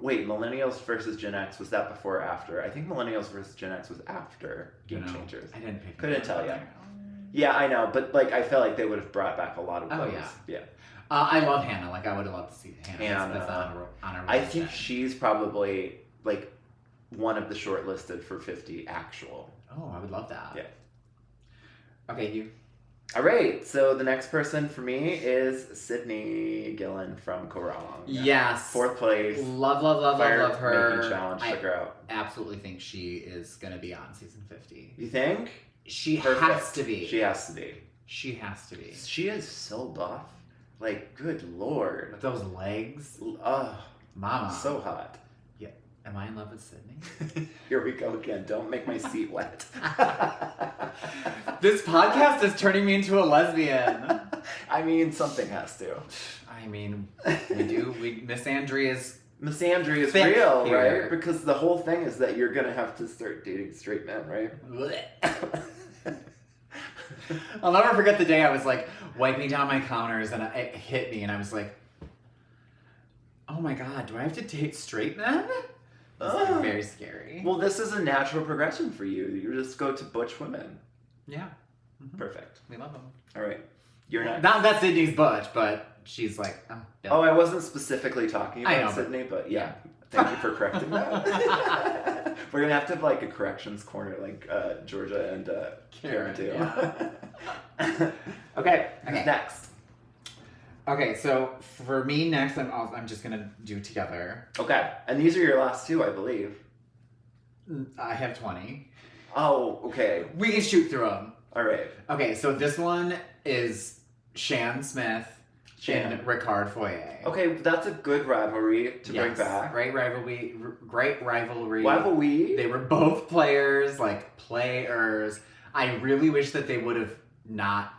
wait, Millennials versus Gen X, was that before or after? I think Millennials versus Gen X was after Game Changers. I didn't pick Couldn't tell you. Yeah, I know, but like I felt like they would have brought back a lot of those. Yeah. I love Hannah. Like, I would have loved to see Hannah. That's on her I think she's probably like one of the shortlisted for 50 actual. Oh, I would love that. Yeah. Okay, you. All right, so the next person for me is Sydney Gillen from Korong. Yes. 4th place. Love her. Making challenge. Check her out. Absolutely think she is going to be on season 50. You think? She Perfect. has to be. She has to be. She has to be. She is so buff. Like, good lord. Those legs. Oh, Mama. So hot. Yeah. Am I in love with Sydney? Here we go again. Don't make my seat wet. This podcast is turning me into a lesbian. I mean, something has to. I mean, Miss Andrea's Miss Andrea is real, right? Because the whole thing is that you're gonna have to start dating straight men, right? I'll never forget the day I was like wiping down my counters and it hit me and I was like, oh my God, do I have to date straight men? It's very scary. Well, this is a natural progression for you. You just go to butch women. Yeah. Perfect. We love them. All right. You're next. Not that Sydney's butch, but she's like, oh, yeah. Oh, I wasn't specifically talking I about know, but- Sydney, but yeah. Thank you for correcting that. We're going to have to have like a corrections corner like Georgia and Karen do. Yeah. Okay. Okay. Next. Okay, so for me next, I'm just gonna do together. Okay. And these are your last two, I believe. I have 20. Oh, okay. We can shoot through them. All right. Okay, so this one is Shan Smith Shan. and Ricard Foyer. Okay, that's a good rivalry to bring back. Great rivalry. Great rivalry. Rivalry. They were both players. I really wish that they would have not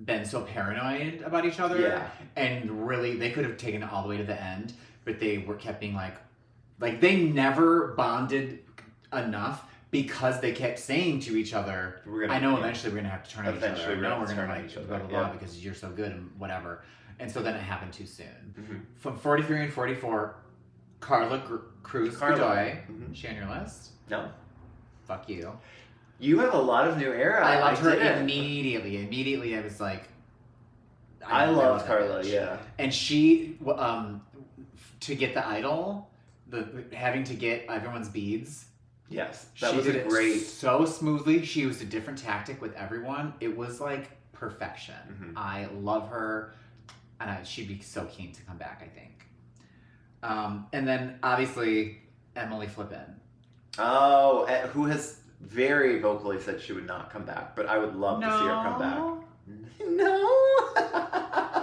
been so paranoid about each other. Yeah. And really, they could have taken it all the way to the end, but they kept being like they never bonded enough because they kept saying to each other, I know eventually we're going to have to turn on each other. Eventually we're I know gonna we're going turn to on each blah, other, blah, blah, yeah. because you're so good and whatever. And so then it happened too soon. Mm-hmm. From 43 and 44, Carla Cruz Godoy. Mhm. Is she on your list? No. Fuck you. You have a lot of new era. I loved her didn't. immediately. Immediately, I was like, I love loved that Carla, bitch. yeah. And she, to get the idol, having to get everyone's beads. Yes. That She was did a it great. so smoothly. She used a different tactic with everyone. It was like perfection. Mhm. I love her, and she'd be so keen to come back, I think. And then obviously Emily Flippin. Oh, who has very vocally said she would not come back, but I would love to see her come back. No.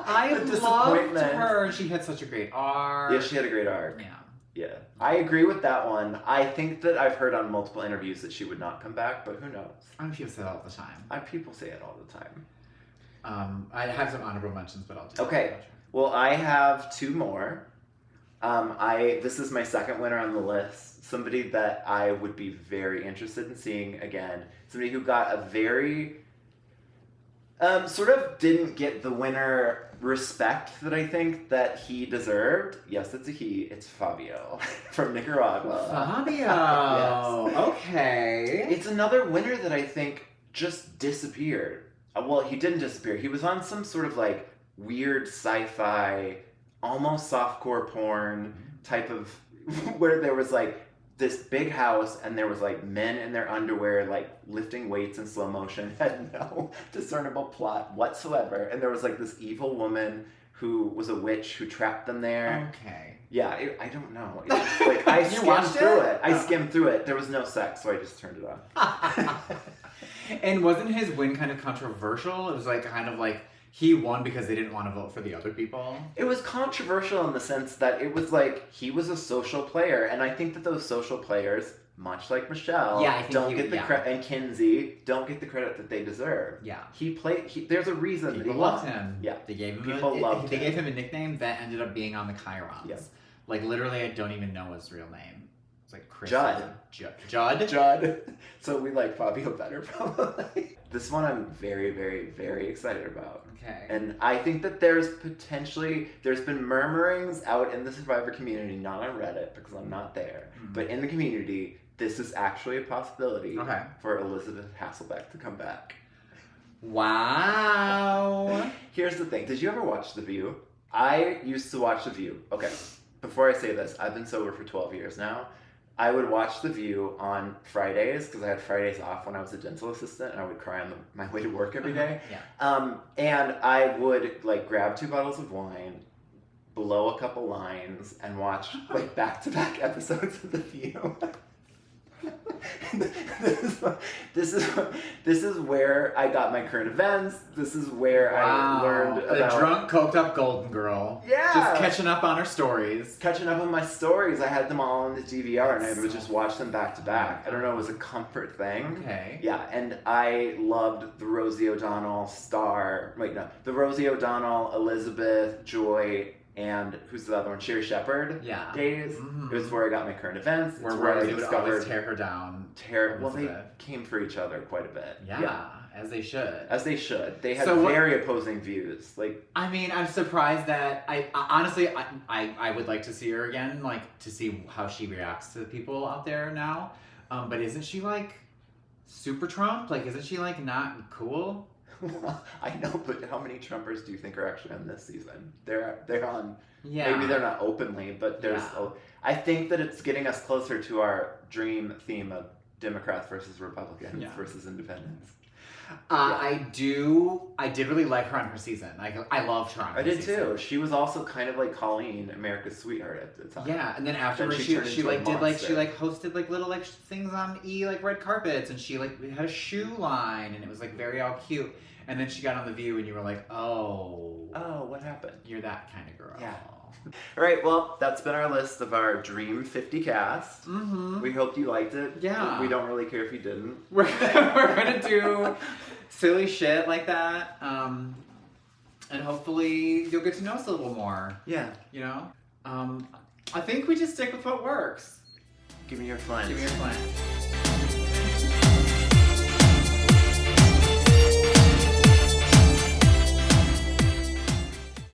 I The loved disappointment. her. She had such a great arc. Yeah, she had a great arc. Yeah. Yeah. I agree with that one. I think that I've heard on multiple interviews that she would not come back, but who knows? I mean, people say that all the time. People say it all the time. I have some honorable mentions, but I'll do Okay. Well, I have two more. This is my second winner on the list. Somebody that I would be very interested in seeing again. Somebody who got a very sort of didn't get the winner respect that I think that he deserved. Yes, it's a he. It's Fabio from Nicaragua. Fabio. Yes. Okay. It's another winner that I think just disappeared. Well, he didn't disappear. He was on some sort of like weird sci-fi, almost softcore porn type of where there was like this big house and there was like men in their underwear like lifting weights in slow motion, had no discernible plot whatsoever, and there was like this evil woman who was a witch who trapped them there. Okay. Yeah, I don't know. It's like I You skimmed watched through it? it. I skimmed through it. There was no sex, so I just turned it off. And wasn't his win kind of controversial? It was like kind of like he won because they didn't want to vote for the other people. It was controversial in the sense that it was like he was a social player, and I think that those social players, much like Michelle, Yeah, I think don't he- get the yeah. credit, and Kinsey don't get the credit that they deserve. Yeah. There's a reason that he People loved won. him. Yeah. They gave him People loved They him. gave him a nickname that ended up being on the Chirons. Yeah. Like literally, I don't even know his real name. It's like Chris. Judd. Judd. Judd. So we like Fabio better, probably. This one I'm very, very, very excited about. Okay. And I think that there's been murmurings out in the Survivor community, not on Reddit because I'm not there, but in the community, this is actually a possibility Okay. for Elizabeth Hasselbeck to come back. Wow. Here's the thing. Did you ever watch The View? I used to watch The View. Okay, before I say this, I've been sober for 12 years now. I would watch The View on Fridays because I had Fridays off when I was a dental assistant, and I would cry on my way to work every day. Yeah. And I would like grab 2 bottles of wine, blow a couple lines, and watch like back-to-back episodes of The View. This is where I got my current events. This is where I learned the about drunk, coked up golden girl. Yeah. Just catching up on her stories. catching up on my stories. I had them all on the DVR, and I That's would so just watch them back to back. I don't know, it was a comfort thing. Okay. Yeah, and I loved the Rosie O'Donnell the Rosie O'Donnell, Elizabeth, Joy, and who's the other one? Sherry Shepherd. Yeah. Days. Mhm. It was where I got my current events. It's Where where I Rosie would always discovered tear her down. well, they Elizabeth. came for each other quite a bit. Yeah. as they should. As they should. They had So what- very opposing views. Like, I mean, I'm surprised that honestly I would like to see her again, like to see how she reacts to the people out there now. But isn't she like super Trump? Like, isn't she like not cool? I know, but how many Trumpers do you think are actually on this season? They're on. Yeah. Maybe they're not openly, but there's. Yeah. I think that it's getting us closer to our dream theme of Democrats versus Republicans versus Independents. I did really like her on her season. I loved her on her I did season. too. She was also kind of like Colleen, America's sweetheart at the time. Yeah, and then afterwards Then she turned into a like did like she monster. like hosted like little like things on like red carpets, and she like had a shoe line, and it was like very all cute. And then she got on The View, and you were like, oh, What happened? you're that kind of girl. Yeah. All right, well, that's been our list of our Dream 50 cast. Mm-hmm. We hope you liked it. Yeah. We don't really care if you didn't. We're gonna do silly shit like that, and hopefully you'll get to know us a little more. Yeah. You know, I think we just stick with what works. Give me your fun. Give me your plan.